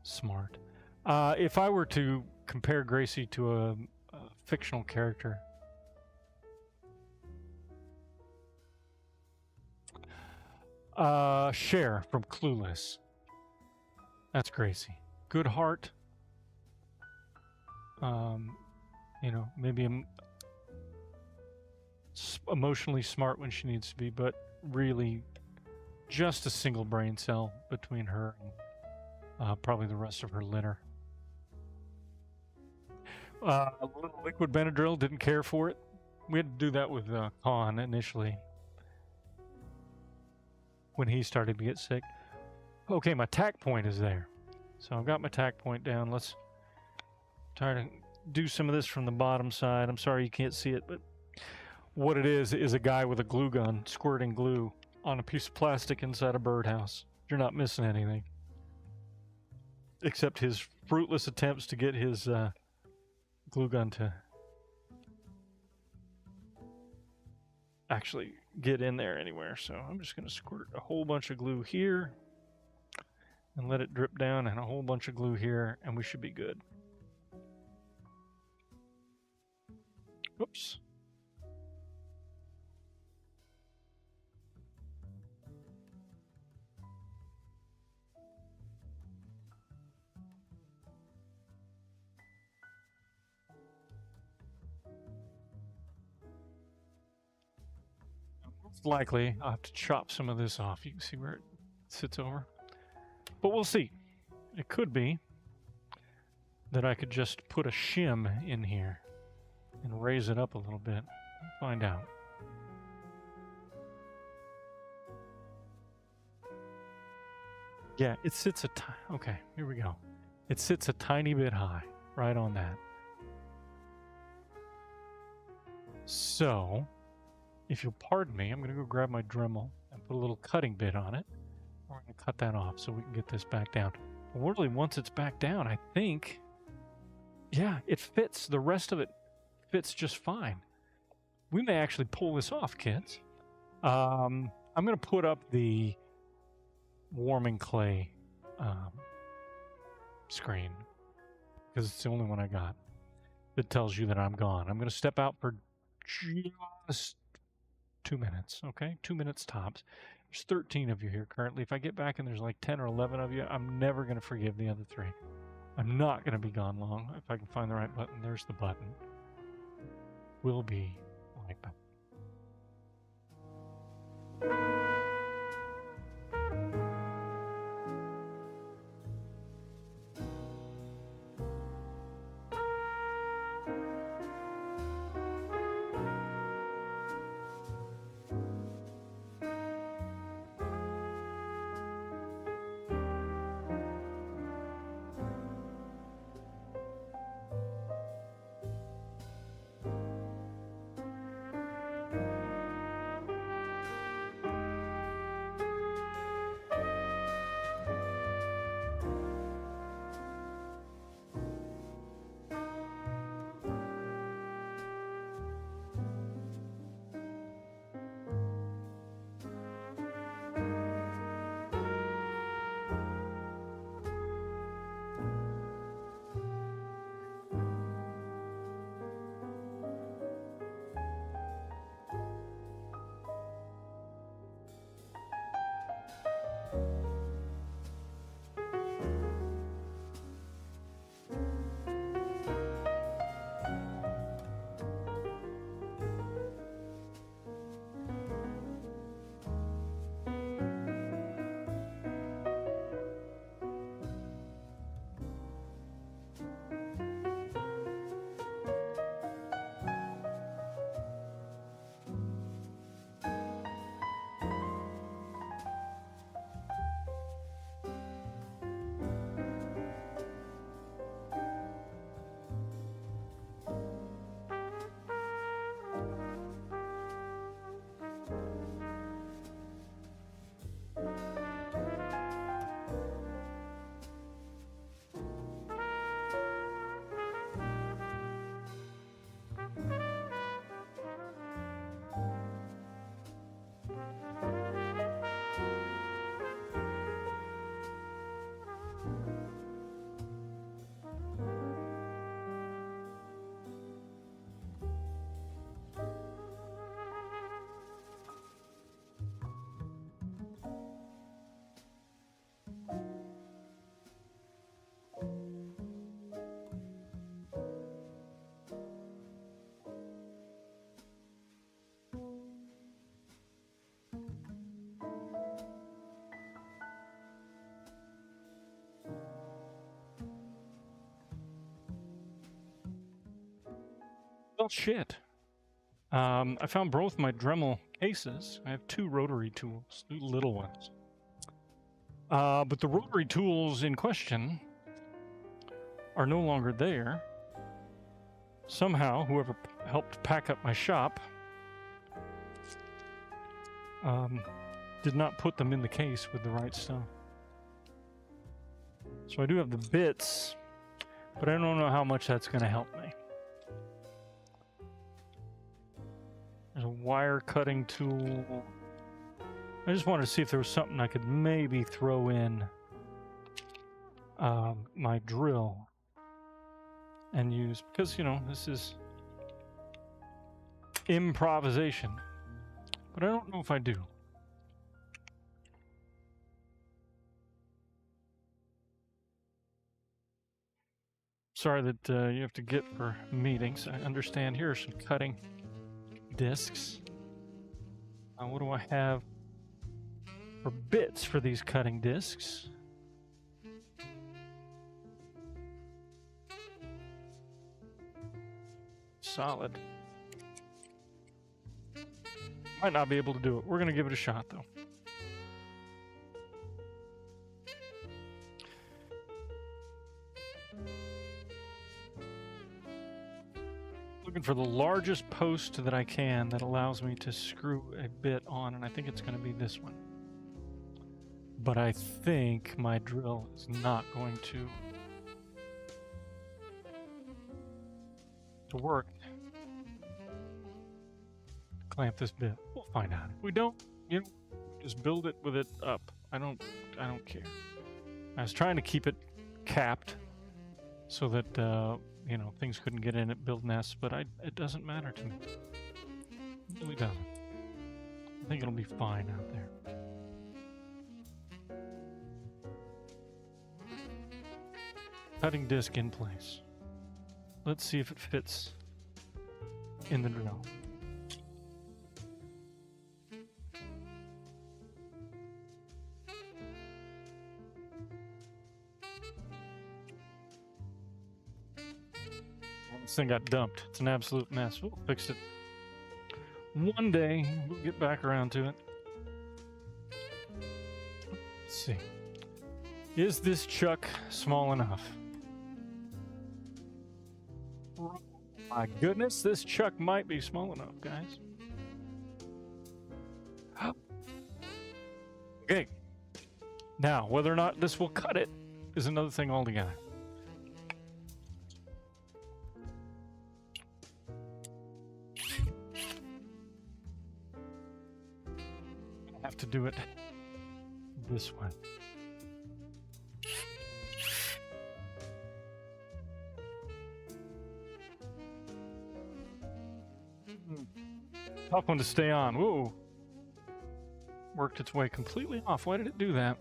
smart. If I were to compare Gracie to a fictional character, Cher from Clueless. That's Gracie. Good heart. You know, maybe emotionally smart when she needs to be, but really just a single brain cell between her and probably the rest of her litter. A little liquid Benadryl, didn't care for it. We had to do that with Khan initially when he started to get sick. Okay, my tack point is there. So I've got my tack point down. Let's try to do some of this from the bottom side. I'm sorry you can't see it, but what it is a guy with a glue gun squirting glue on a piece of plastic inside a birdhouse. You're not missing anything. Except his fruitless attempts to get his glue gun to actually get in there anywhere. So I'm just going to squirt a whole bunch of glue here and let it drip down, and a whole bunch of glue here, and we should be good. Oops. Most likely, I'll have to chop some of this off. You can see where it sits over. But we'll see. It could be that I could just put a shim in here and raise it up a little bit. We'll find out. Yeah, it sits okay, here we go. It sits a tiny bit high, right on that. So, if you'll pardon me, I'm going to go grab my Dremel and put a little cutting bit on it. We're going to cut that off so we can get this back down. Well, really, once it's back down, I think, yeah, it fits. The rest of it fits just fine. We may actually pull this off, kids. I'm going to put up the warming clay screen because it's the only one I got that tells you that I'm gone. I'm going to step out for just 2 minutes, okay? 2 minutes tops. There's 13 of you here currently. If I get back and there's like 10 or 11 of you, I'm never going to forgive the other 3. I'm not going to be gone long. If I can find the right button, there's the button. We'll be right back. Well, shit. I found both my Dremel cases. I have 2 rotary tools, 2 little ones. But the rotary tools in question are no longer there. Somehow, whoever helped pack up my shop did not put them in the case with the right stuff. So I do have the bits, but I don't know how much that's going to help me. There's a wire cutting tool. I just wanted to see if there was something I could maybe throw in my drill and use, because, you know, this is improvisation. But I don't know if I do. Sorry that you have to get for meetings. I understand. Here are some cutting discs. What do I have for bits for these cutting discs? Solid. Might not be able to do it. We're going to give it a shot, though. Looking for the largest post that I can that allows me to screw a bit on, and I think it's going to be this one. But I think my drill is not going to work. Clamp this bit. We'll find out. If we don't, you know, just build it with it up. I don't care. I was trying to keep it capped so that you know, things couldn't get in it, build nests, but it doesn't matter to me. It really doesn't. I think it'll be fine out there. Cutting disc in place. Let's see if it fits in the drill. This thing got dumped. It's an absolute mess. We'll fix it. One day, we'll get back around to it. Let's see. Is this chuck small enough? Oh my goodness, this chuck might be small enough, guys. Okay. Now, whether or not this will cut it is another thing altogether. I have to do it this way. Tough one to stay on. Whoa. Worked its way completely off. Why did it do that?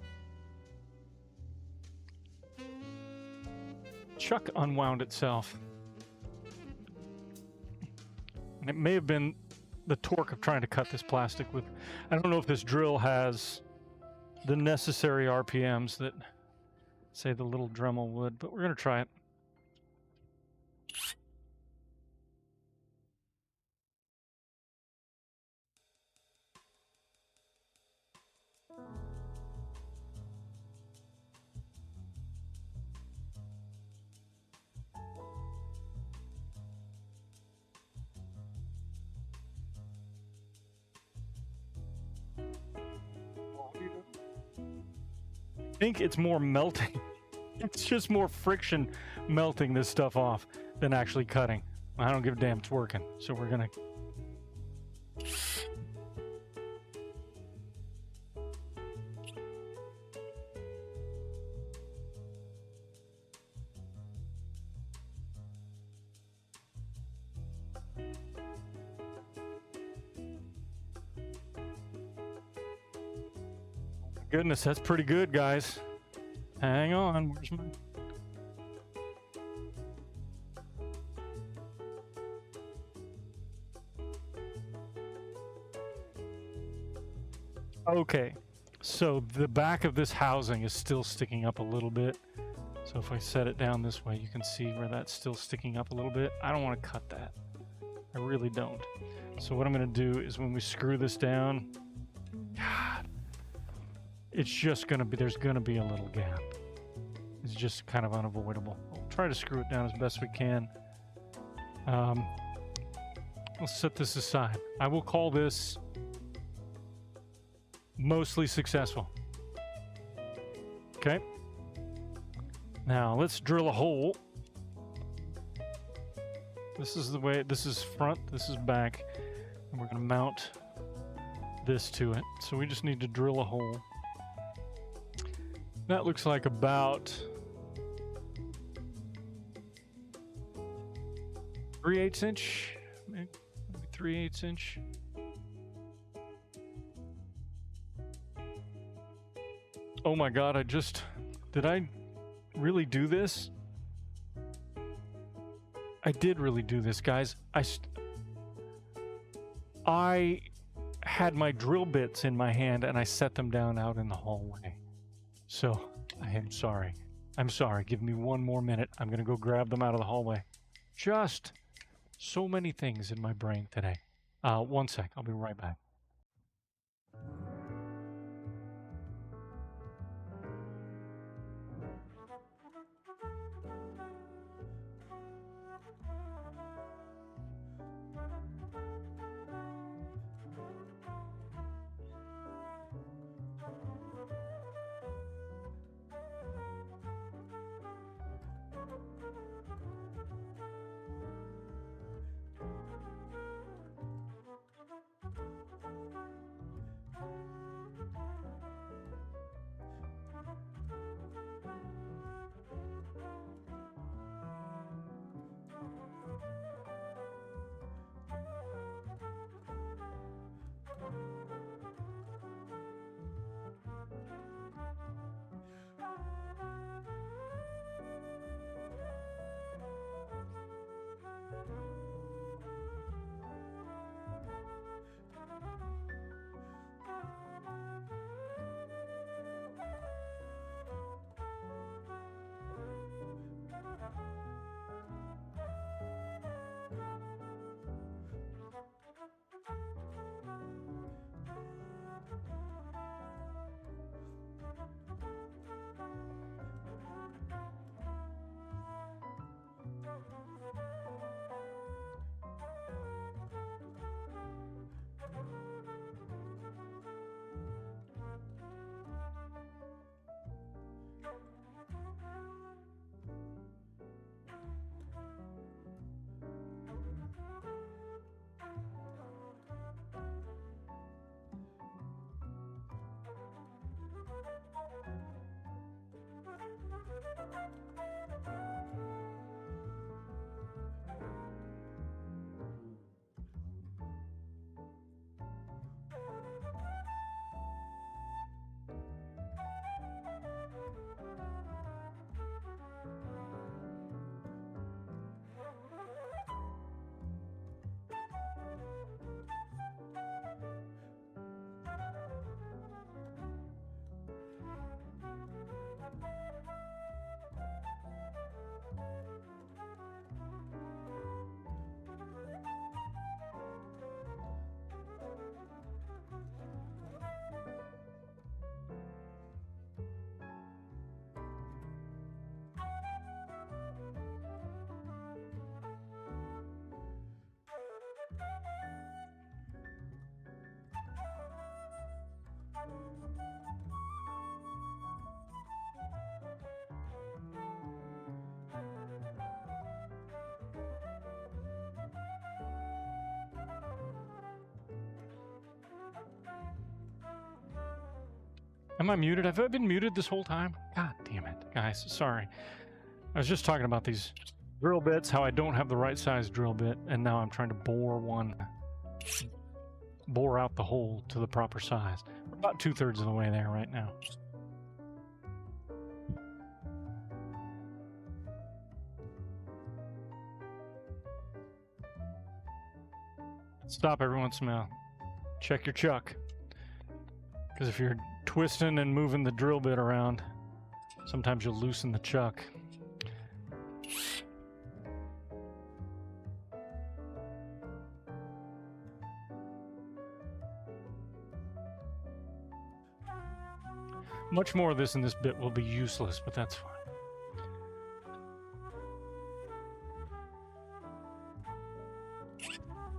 Chuck unwound itself. And it may have been the torque of trying to cut this plastic with... I don't know if this drill has the necessary RPMs that, say, the little Dremel would, but we're going to try it. I think it's more melting. It's just more friction melting this stuff off than actually cutting. I don't give a damn, it's working. So we're gonna... Goodness, that's pretty good, guys. Hang on. Where's my... Okay, so the back of this housing is still sticking up a little bit. So if I set it down this way, you can see where that's still sticking up a little bit. I don't want to cut that. I really don't. So what I'm going to do is when we screw this down, God, it's just going to be, there's going to be a little gap. It's just kind of unavoidable. We'll try to screw it down as best we can. I'll set this aside. I will call this mostly successful. Okay. Now let's drill a hole. This is the way, this is front, this is back, and we're going to mount this to it. So we just need to drill a hole. That looks like about 3/8 inch, maybe 3/8 inch. Oh my God, did I really do this? I did really do this, guys. I had my drill bits in my hand and I set them down out in the hallway. So, I am sorry. I'm sorry. Give me one more minute. I'm going to go grab them out of the hallway. Just so many things in my brain today. One sec. I'll be right back. Am I muted? Have I been muted this whole time? God damn it, guys. Sorry. I was just talking about these drill bits, how I don't have the right size drill bit, and now I'm trying to bore out the hole to the proper size. We're about 2/3 of the way there right now. Stop every once in a while. Check your chuck. Because if you're twisting and moving the drill bit around, sometimes you'll loosen the chuck. Much more of this in this bit will be useless, but that's fine.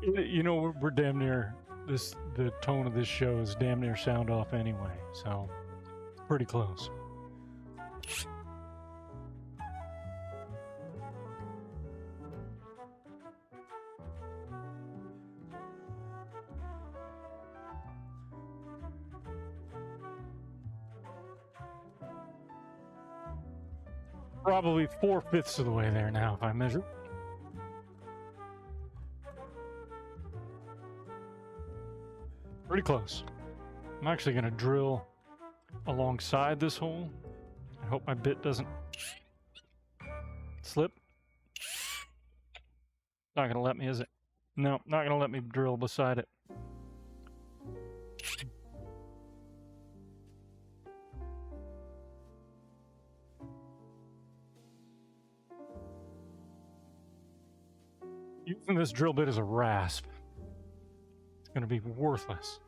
You know, we're damn near the tone of this show is damn near sound off anyway, so pretty close. Probably 4/5 of the way there now, if I measure. Pretty close. I'm actually going to drill alongside this hole. I hope my bit doesn't slip. Not going to let me, is it? No, not going to let me drill beside it. Using this drill bit as a rasp. It's going to be worthless.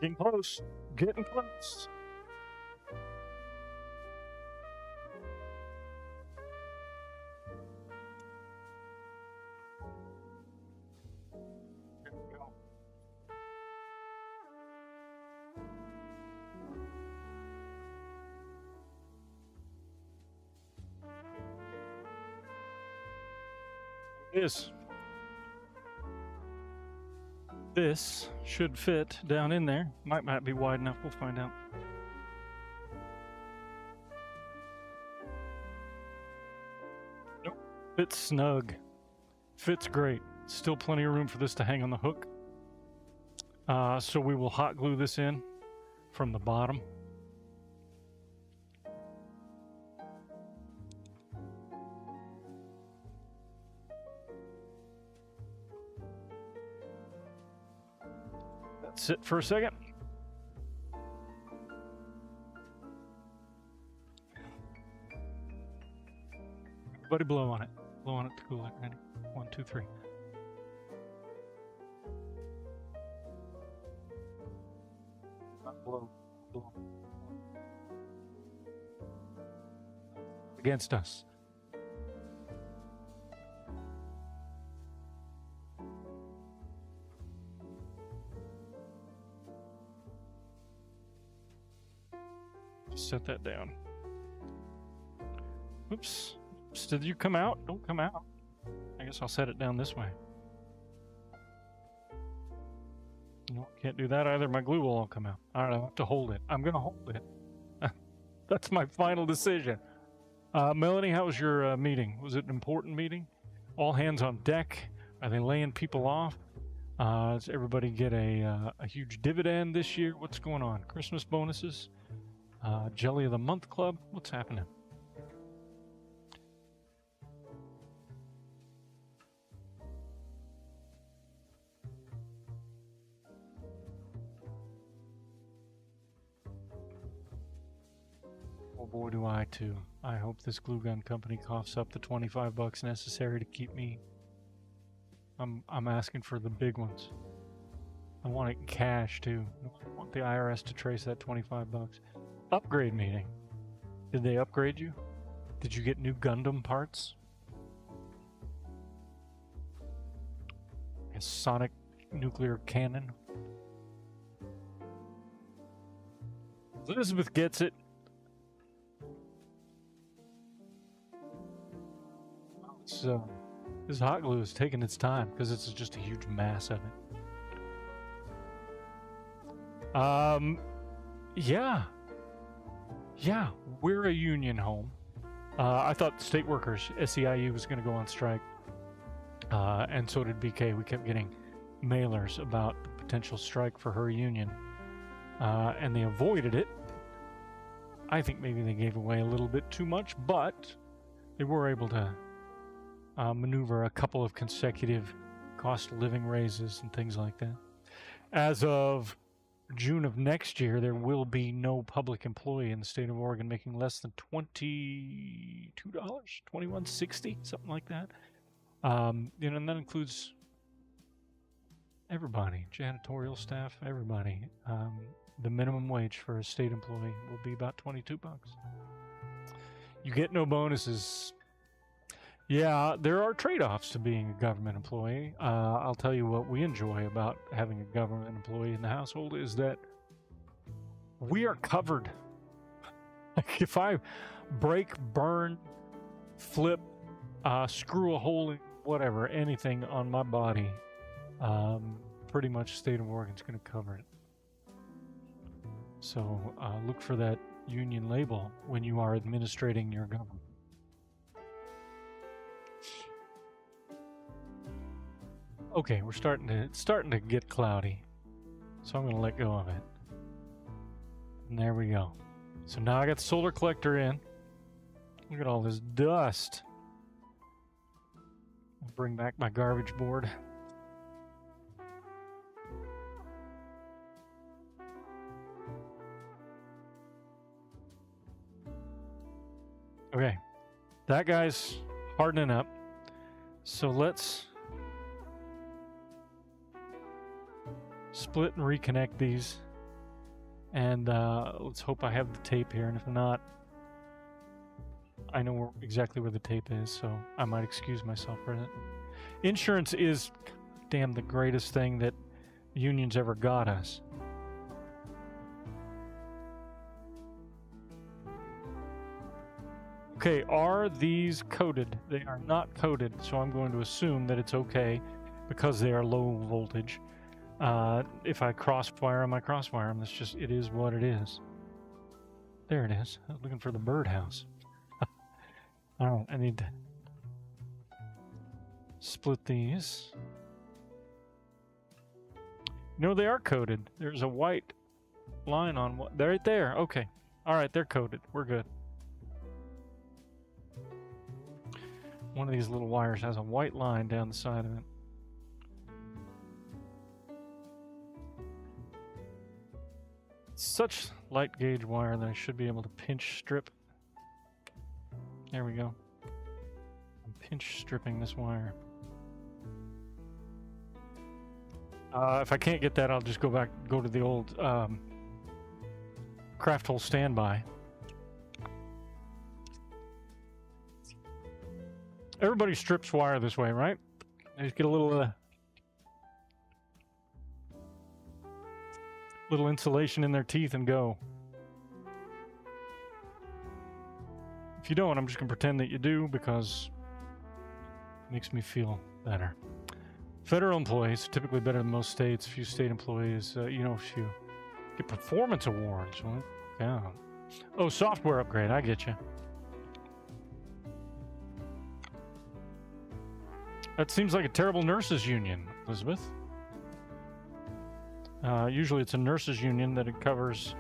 Getting close. Getting close. This should fit down in there. Might not be wide enough. We'll find out. Nope. Fits snug. Fits great. Still plenty of room for this to hang on the hook. So we will hot glue this in from the bottom. Sit for a second. Everybody blow on it. Blow on it to cool it. Ready? 1, 2, 3. Blow. Blow. Against us. Set that down. Oops. Oops. Did you come out? Don't come out. I guess I'll set it down this way. No, can't do that either. My glue will all come out. All right, I'll have to hold it. I'm going to hold it. That's my final decision. Melanie, how was your meeting? Was it an important meeting? All hands on deck? Are they laying people off? Does everybody get a huge dividend this year? What's going on? Christmas bonuses? Jelly of the Month Club? What's happening? Oh boy, do I too. I hope this glue gun company coughs up the $25 necessary to keep me. I'm asking for the big ones. I want it in cash too. I want the IRS to trace that $25. Upgrade meeting. Did they upgrade you? Did you get new Gundam parts? A sonic nuclear cannon? Elizabeth gets it. This hot glue is taking its time because it's just a huge mass of it. Yeah, we're a union home. I thought state workers, SEIU, was going to go on strike. And so did BK. We kept getting mailers about the potential strike for her union. And they avoided it. I think maybe they gave away a little bit too much, but they were able to maneuver a couple of consecutive cost of living raises and things like that. As of June of next year, there will be no public employee in the state of Oregon making less than $22, $21.60, something like that. You know, and that includes everybody, janitorial staff, everybody. The minimum wage for a state employee will be about $22. You get no bonuses. Yeah, there are trade-offs to being a government employee. I'll tell you what we enjoy about having a government employee in the household is that we are covered. Like if I break, burn, flip, screw a hole in whatever, anything on my body, pretty much the state of Oregon's going to cover it. So look for that union label when you are administrating your government. Okay, it's starting to get cloudy, so I'm going to let go of it. And there we go. So now I got the solar collector in. Look at all this dust. I'll bring back my garbage board. Okay, that guy's hardening up. So let's split and reconnect these. And let's hope I have the tape here. And if not, I know exactly where the tape is, so I might excuse myself for that. Insurance is, damn, the greatest thing that unions ever got us. Okay, are these coded? They are not coded, so I'm going to assume that it's okay because they are low voltage. If I crossfire them, I crossfire them. That's just, it is what it is. There it is. I was looking for the birdhouse. Alright, I need to split these. No, they are coded. There's a white line on what? They're right there. Okay. Alright, they're coded. We're good. One of these little wires has a white line down the side of it. It's such light gauge wire that I should be able to pinch strip. There we go. I'm pinch stripping this wire. If I can't get that, I'll just go to the old CraftHole standby. Everybody strips wire this way, right? I just get a little insulation in their teeth and go. If you don't, I'm just gonna pretend that you do because it makes me feel better. Federal employees are typically better than most states. Few state employees, you know, if you get performance awards, well, yeah. Oh, software upgrade. I get you. That seems like a terrible nurses union, Elizabeth. Usually it's a nurses union that it covers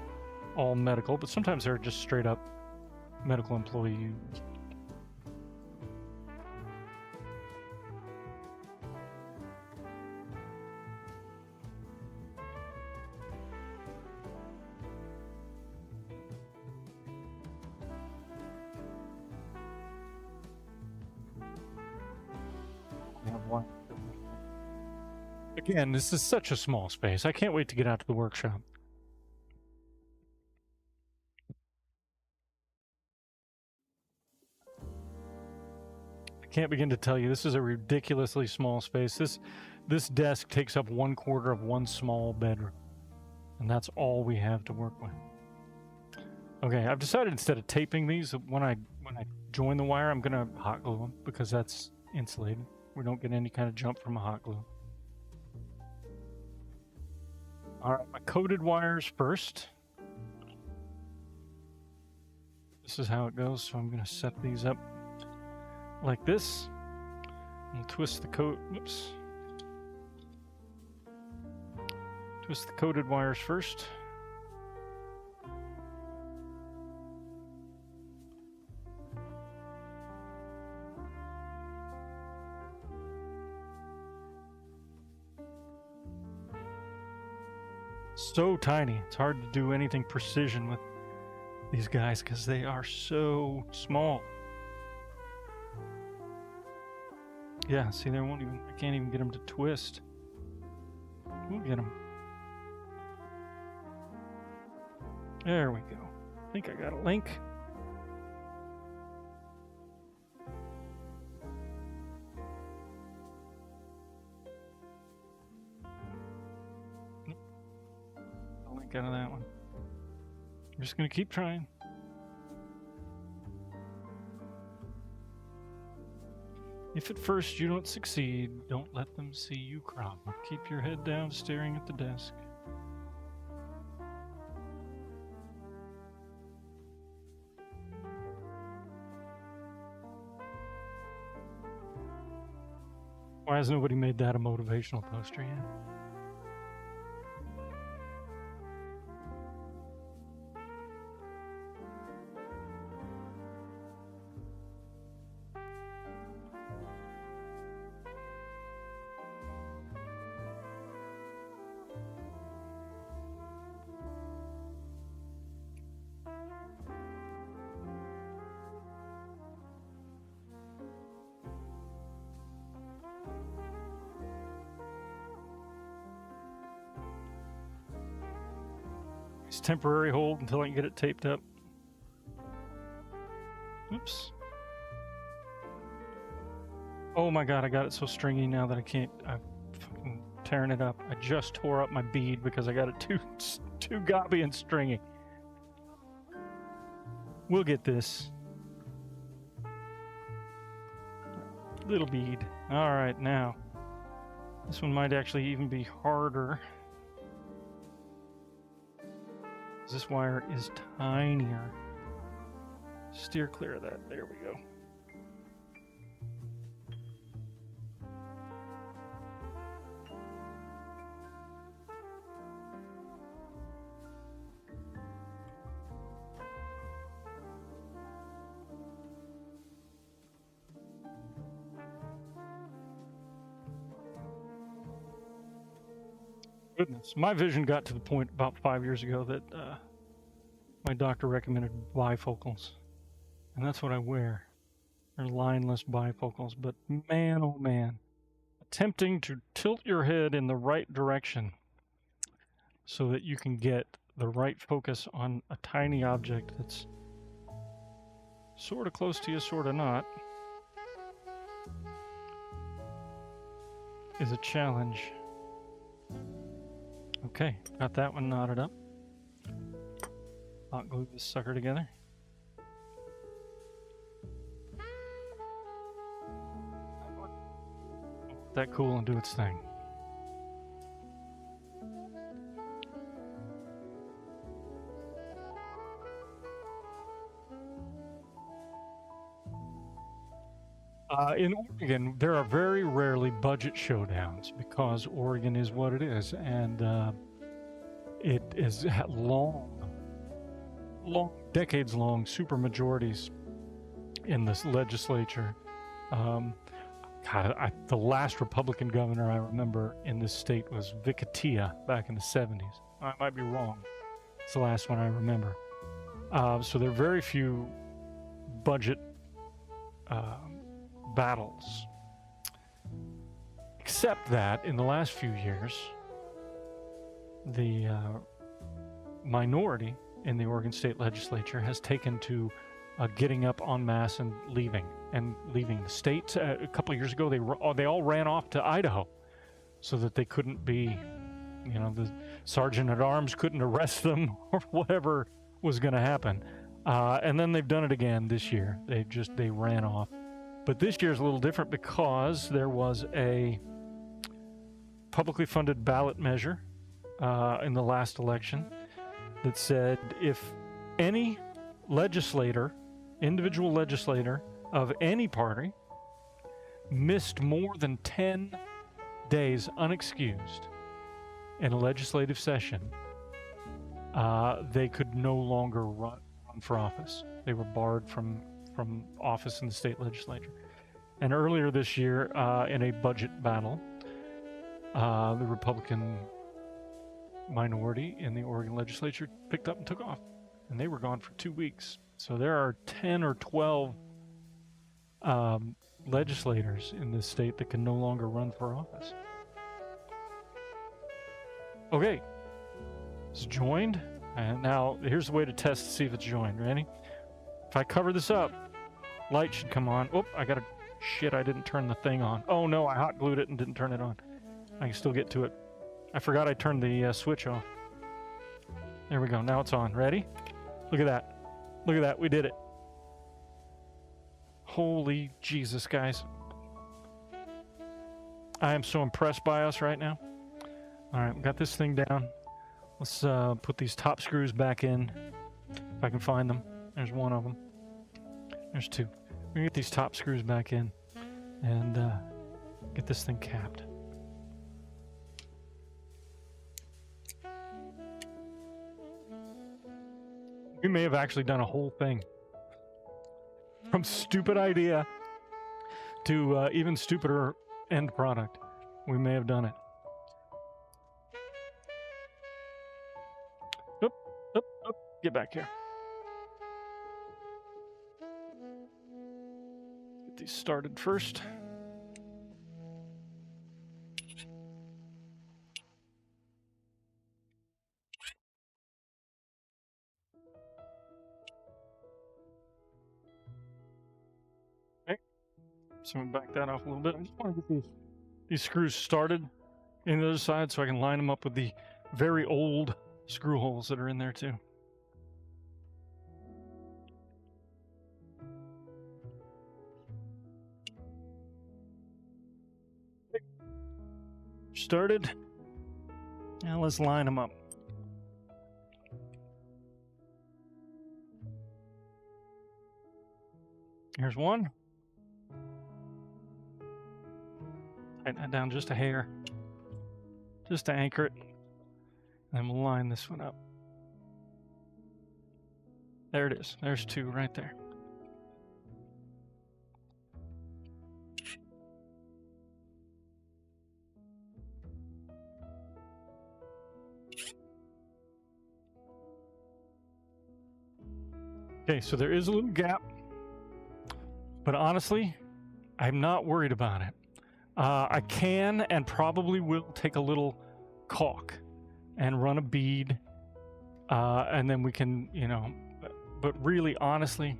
all medical, but sometimes they're just straight up medical employee unions. Again, this is such a small space. I can't wait to get out to the workshop. I can't begin to tell you, this is a ridiculously small space. This desk takes up 1/4 of one small bedroom. And that's all we have to work with. Okay, I've decided instead of taping these, when I join the wire, I'm gonna hot glue them because that's insulated. We don't get any kind of jump from a hot glue. All right, my coated wires first. This is how it goes, so I'm going to set these up like this. And twist the coat. Oops. Twist the coated wires first. So tiny. It's hard to do anything precision with these guys because they are so small. Yeah, see, I can't even get them to twist. We'll get them. There we go. I think I got a link. I'll link out of that one. I'm just gonna keep trying. If at first you don't succeed, don't let them see you cry. Keep your head down, staring at the desk. Why has nobody made that a motivational poster yet? Temporary hold until I can get it taped up. Oops. Oh my god, I got it so stringy now that I can't. I'm fucking tearing it up. I just tore up my bead because I got it too gobby and stringy. We'll get this. Little bead. Alright, now. This one might actually even be harder. This wire is tinier. Steer clear of that. There we go. Goodness, my vision got to the point about 5 years ago that my doctor recommended bifocals, and that's what I wear. They're lineless bifocals, but man, oh man, attempting to tilt your head in the right direction so that you can get the right focus on a tiny object that's sort of close to you, sort of not, is a challenge. Okay, got that one knotted up. Hot glue this sucker together. Let that cool and do its thing. In Oregon, there are very rarely budget showdowns because Oregon is what it is, and it is decades-long supermajorities in this legislature. The last Republican governor I remember in this state was Heya back in the 70s. I might be wrong. It's the last one I remember. So there are very few budget battles. Except that in the last few years, the minority in the Oregon State Legislature has taken to getting up en masse and leaving the state. A couple of years ago, they all ran off to Idaho so that they couldn't be, the sergeant at arms couldn't arrest them or whatever was going to happen. And then they've done it again this year. They ran off. But this year is a little different because there was a publicly funded ballot measure in the last election that said if any individual legislator of any party missed more than 10 days unexcused in a legislative session, they could no longer run for office. They were barred from office in the state legislature. And earlier this year, in a budget battle, the Republican minority in the Oregon legislature picked up and took off. And they were gone for 2 weeks. So there are 10 or 12 legislators in this state that can no longer run for office. Okay. It's joined. And now here's the way to test to see if it's joined. Ready? If I cover this up, light should come on. Oh, I gotta... Shit, I didn't turn the thing on. Oh no, I hot glued it and didn't turn it on. I can still get to it. I forgot I turned the switch off. There we go. Now it's on. Ready? Look at that. Look at that. We did it. Holy Jesus, guys. I am so impressed by us right now. All right, we got this thing down. Let's put these top screws back in. If I can find them. There's one of them. There's two. We're gonna get these top screws back in and get this thing capped. We may have actually done a whole thing. From stupid idea to even stupider end product. We may have done it. Oop, oop, oop. Get back here. Get these started first. So I'm gonna back that off a little bit. I just want to get these screws started in the other side so I can line them up with the very old screw holes that are in there too. Started. Now let's line them up. Here's one. Tighten that down just a hair, just to anchor it, and then we'll line this one up. There it is. There's two right there. Okay, so there is a little gap, but honestly, I'm not worried about it. I can and probably will take a little caulk and run a bead, and then we can, you know, but really, honestly,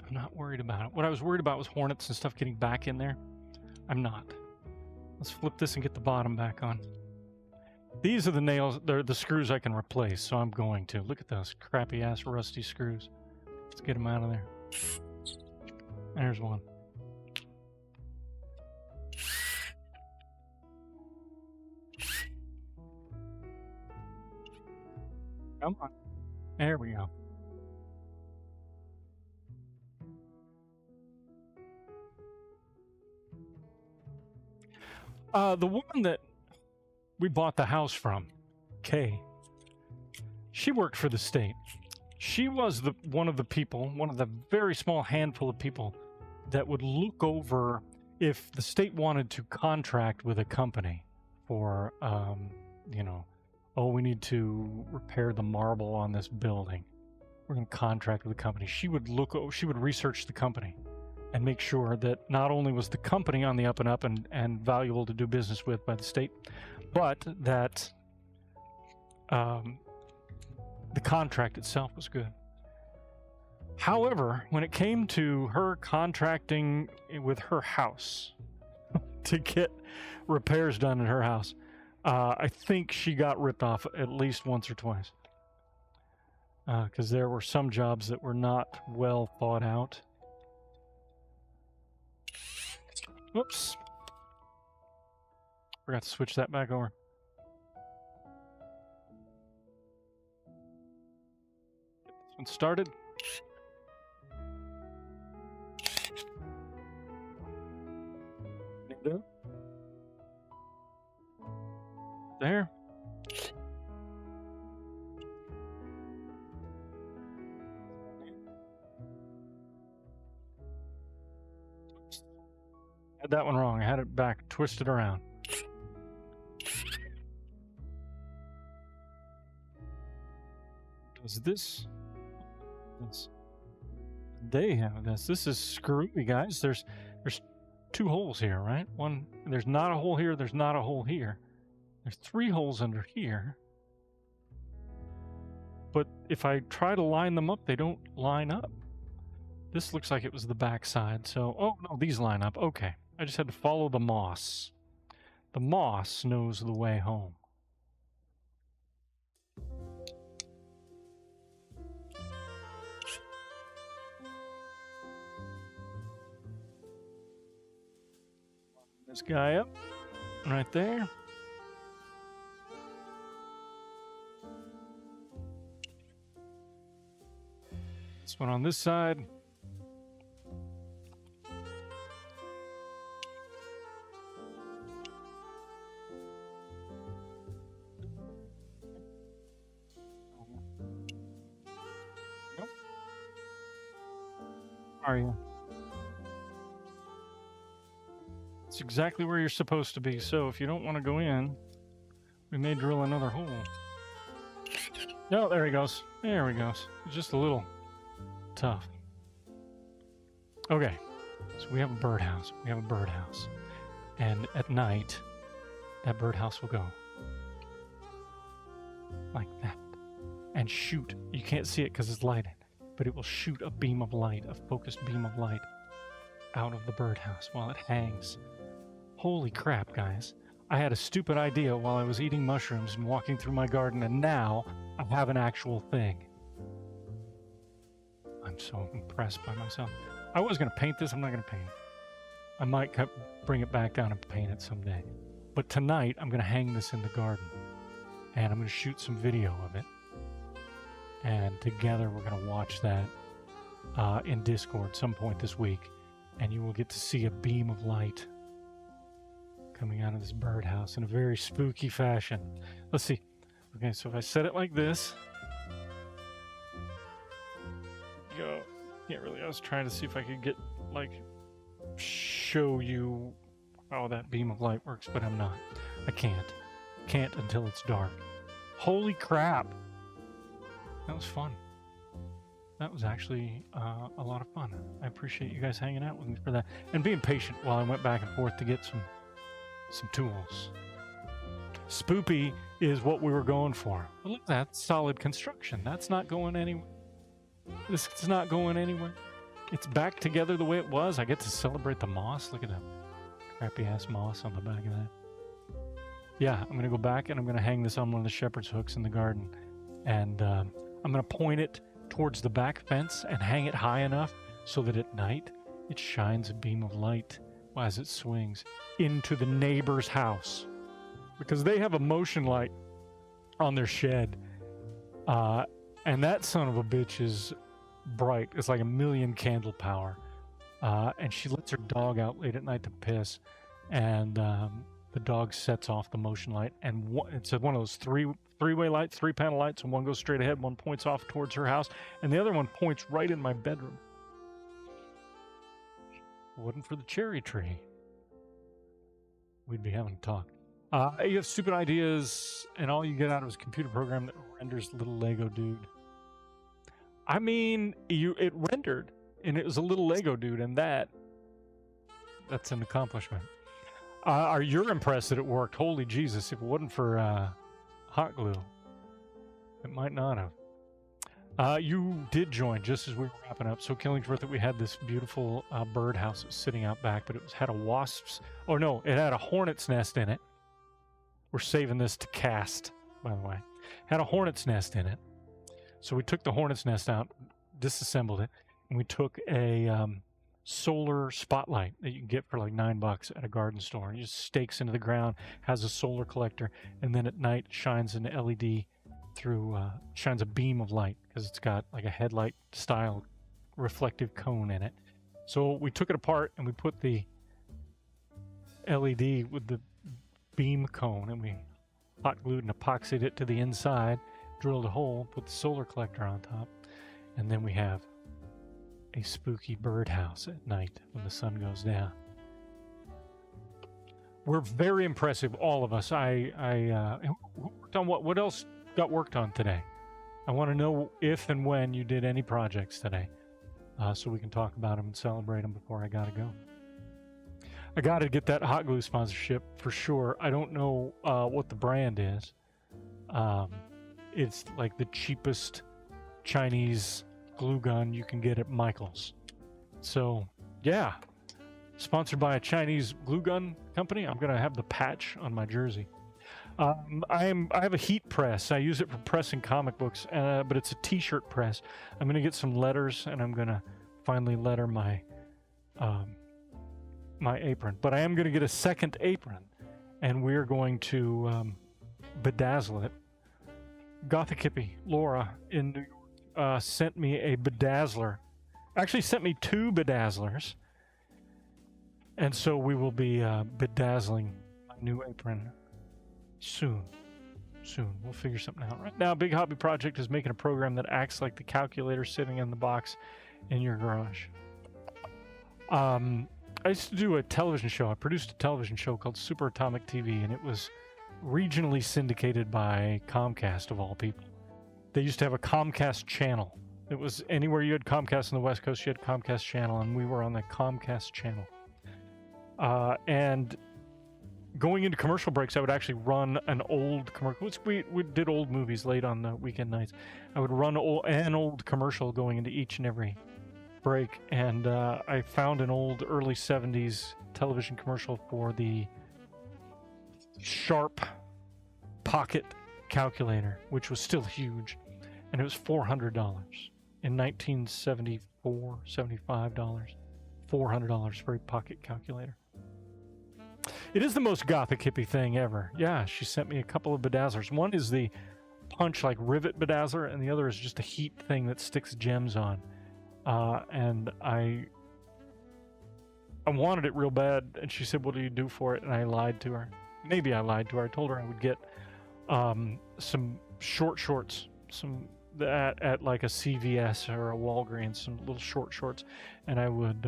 I'm not worried about it. What I was worried about was hornets and stuff getting back in there. I'm not. Let's flip this and get the bottom back on. These are the nails, they're the screws I can replace, so I'm going to. Look at those crappy-ass rusty screws. Let's get them out of there. There's one. Come on. There we go. The woman that we bought the house from, Kay, she worked for the state. She was one of the very small handful of people that would look over if the state wanted to contract with a company for, you know, oh, we need to repair the marble on this building. We're going to contract with a company. She would research the company and make sure that not only was the company on the up and up and valuable to do business with by the state, but that the contract itself was good. However, when it came to her contracting with her house to get repairs done in her house, I think she got ripped off at least once or twice. Because there were some jobs that were not well thought out. Whoops. Forgot to switch that back over. Get this one started. There. Had that one wrong. I had it back twisted around. Is this? They have this. This is screwy, guys. There's 2 holes here, right? One. There's not a hole here. There's not a hole here. There's 3 holes under here. But if I try to line them up, they don't line up. This looks like it was the back side. So, oh no, these line up. Okay. I just had to follow the moss. The moss knows the way home. This guy up, right there. This one on this side. Nope. Are you? It's exactly where you're supposed to be, so if you don't want to go in, we may drill another hole. No, there he goes. There he goes. It's just a little tough. Okay, so we have a birdhouse. We have a birdhouse. And at night, that birdhouse will go like that and shoot. You can't see it because it's lighted, but it will shoot a beam of light, a focused beam of light out of the birdhouse while it hangs. Holy crap, guys. I had a stupid idea while I was eating mushrooms and walking through my garden, and now I have an actual thing. I'm so impressed by myself. I was going to paint this. I'm not going to paint it. I might bring it back down and paint it someday. But tonight, I'm going to hang this in the garden. And I'm going to shoot some video of it. And together, we're going to watch that in Discord some point this week. And you will get to see a beam of light coming out of this birdhouse in a very spooky fashion. Let's see. Okay, so if I set it like this, go. Can't really. I was trying to see if I could get like show you how that beam of light works, but I'm not. I can't until it's dark. Holy crap! That was fun. That was actually a lot of fun. I appreciate you guys hanging out with me for that and being patient while I went back and forth to get some tools. Spoopy is what we were going for. But look at that solid construction. That's not going anywhere. This is not going anywhere. It's back together the way it was. I get to celebrate the moss. Look at that crappy ass moss on the back of that. Yeah, I'm gonna go back and I'm gonna hang this on one of the shepherd's hooks in the garden, and I'm gonna point it towards the back fence and hang it high enough so that at night it shines a beam of light as it swings into the neighbor's house, because they have a motion light on their shed, and that son of a bitch is bright. It's like 1,000,000 candle power, and she lets her dog out late at night to piss, and the dog sets off the motion light, and it's one of those three-way lights, 3-panel lights, and one goes straight ahead, one points off towards her house, and the other one points right in my bedroom. Wasn't for the cherry tree, we'd be having a talk. You have stupid ideas, and all you get out of is a computer program that renders little Lego dude. I mean, it rendered, and it was a little Lego dude, and that's an accomplishment. You're impressed that it worked? Holy Jesus! If it wasn't for hot glue, it might not have. You did join just as we were wrapping up. So Killingsworth, that we had this beautiful birdhouse sitting out back, but it had a wasp's. Oh no, it had a hornet's nest in it. We're saving this to cast, by the way. Had a hornet's nest in it. So we took the hornet's nest out, disassembled it, and we took a solar spotlight that you can get for like $9 at a garden store. And it just stakes into the ground, has a solar collector, and then at night shines an LED through, shines a beam of light because it's got like a headlight style reflective cone in it. So we took it apart and we put the LED with the beam cone, and we hot glued and epoxied it to the inside, drilled a hole, put the solar collector on top, and then we have a spooky birdhouse at night when the sun goes down. We're very impressive, all of us. I worked on what else got worked on today? I want to know if and when you did any projects today, so we can talk about them and celebrate them before I gotta go. I gotta get that hot glue sponsorship for sure. I don't know what the brand is. It's like the cheapest Chinese glue gun you can get at Michael's. So, yeah. Sponsored by a Chinese glue gun company. I'm gonna have the patch on my jersey. I have a heat press. I use it for pressing comic books, but it's a t-shirt press. I'm gonna get some letters, and I'm gonna finally letter my my apron. But I am gonna get a second apron, and we're going to bedazzle it. Gothic Hippie Laura in New York sent me a bedazzler. Actually, sent me 2 bedazzlers. And so we will be bedazzling my new apron soon. We'll figure something out. Right now, Big Hobby Project is making a program that acts like the calculator sitting in the box in your garage. I used to do a television show. I produced a television show called Super Atomic TV, and it was regionally syndicated by Comcast, of all people. They used to have a Comcast channel. It was anywhere you had Comcast on the West Coast, you had Comcast channel, and we were on the Comcast channel. And going into commercial breaks, I would actually run an old commercial. We did old movies late on the weekend nights. I would run an old commercial going into each and every break. And I found an old early 70s television commercial for the Sharp pocket calculator, which was still huge. And it was $400 in 1974, $75. $400 for a pocket calculator. It is the most Gothic hippie thing ever. Yeah, she sent me a couple of bedazzlers. One is the punch, like rivet bedazzler, and the other is just a heat thing that sticks gems on. And I wanted it real bad, and she said, "What do you do for it?" And I lied to her. Maybe I lied to her. I told her I would get some short shorts, some at like a CVS or a Walgreens, some little short shorts, and I would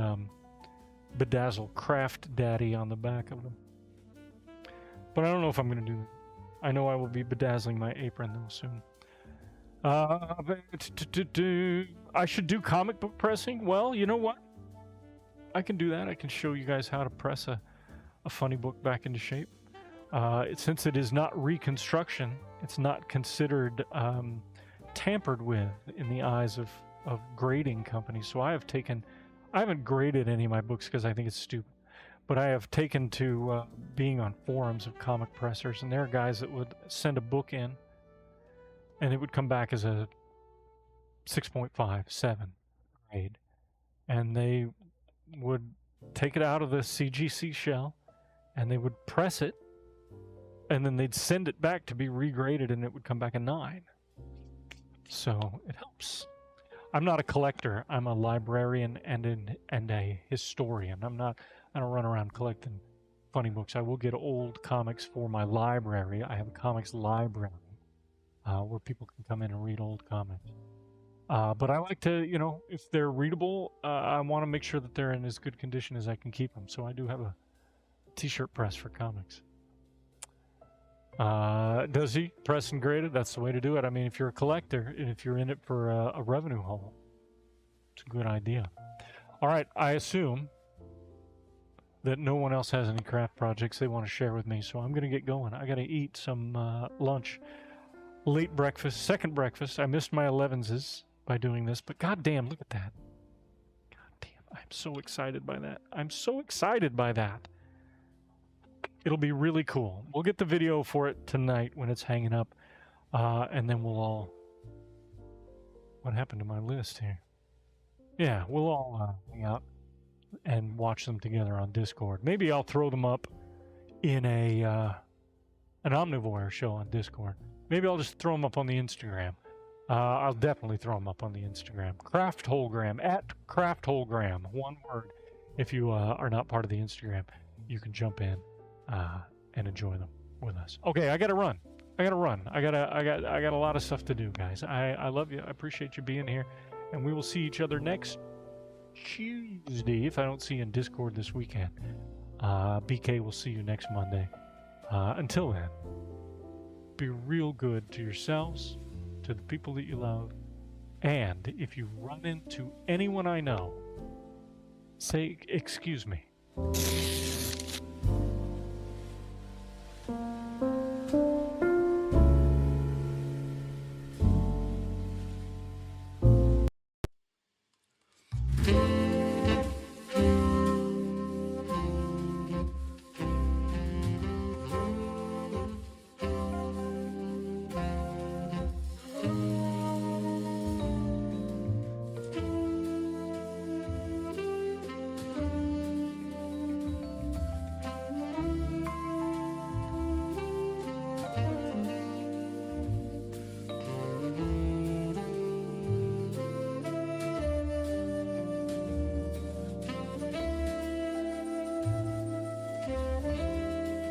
bedazzle Craft Daddy on the back of them. But I don't know if I'm going to do that. I know I will be bedazzling my apron though soon. I should do comic book pressing. Well, you know what? I can do that. I can show you guys how to press a funny book back into shape. Since it is not reconstruction, it's not considered tampered with in the eyes of grading companies. So I haven't graded any of my books because I think it's stupid. But I have taken to being on forums of comic pressers, and there are guys that would send a book in, and it would come back as a 6.5, 7 grade. And they would take it out of the CGC shell, and they would press it, and then they'd send it back to be regraded, and it would come back a 9. So it helps. I'm not a collector. I'm a librarian and a historian. I don't run around collecting funny books. I will get old comics for my library. I have a comics library where people can come in and read old comics. But I like to, if they're readable, I want to make sure that they're in as good condition as I can keep them. So I do have a t-shirt press for comics. Does he press and grade it? That's the way to do it. I mean, if you're a collector and if you're in it for a revenue haul, it's a good idea. All right, I assume that no one else has any craft projects they want to share with me, so I'm going to get going. I got to eat some lunch. Late breakfast, second breakfast. I missed my 11s by doing this, but goddamn, look at that. Goddamn, I'm so excited by that. I'm so excited by that. It'll be really cool. We'll get the video for it tonight when it's hanging up, and then we'll all... What happened to my list here? Yeah, we'll all hang out and watch them together on Discord. Maybe I'll throw them up in an Omnivore show on Discord. Maybe I'll just throw them up on the Instagram. I'll definitely throw them up on the Instagram. CraftHolegram, at CraftHolegram, one word. If you are not part of the Instagram, you can jump in and enjoy them with us. Okay, I gotta run. I got a lot of stuff to do, guys. I love you. I appreciate you being here, and we will see each other next Tuesday if I don't see you in Discord this weekend. BK will see you next Monday. Until then, be real good to yourselves to the people that you love. And if you run into anyone I know, say, "Excuse me."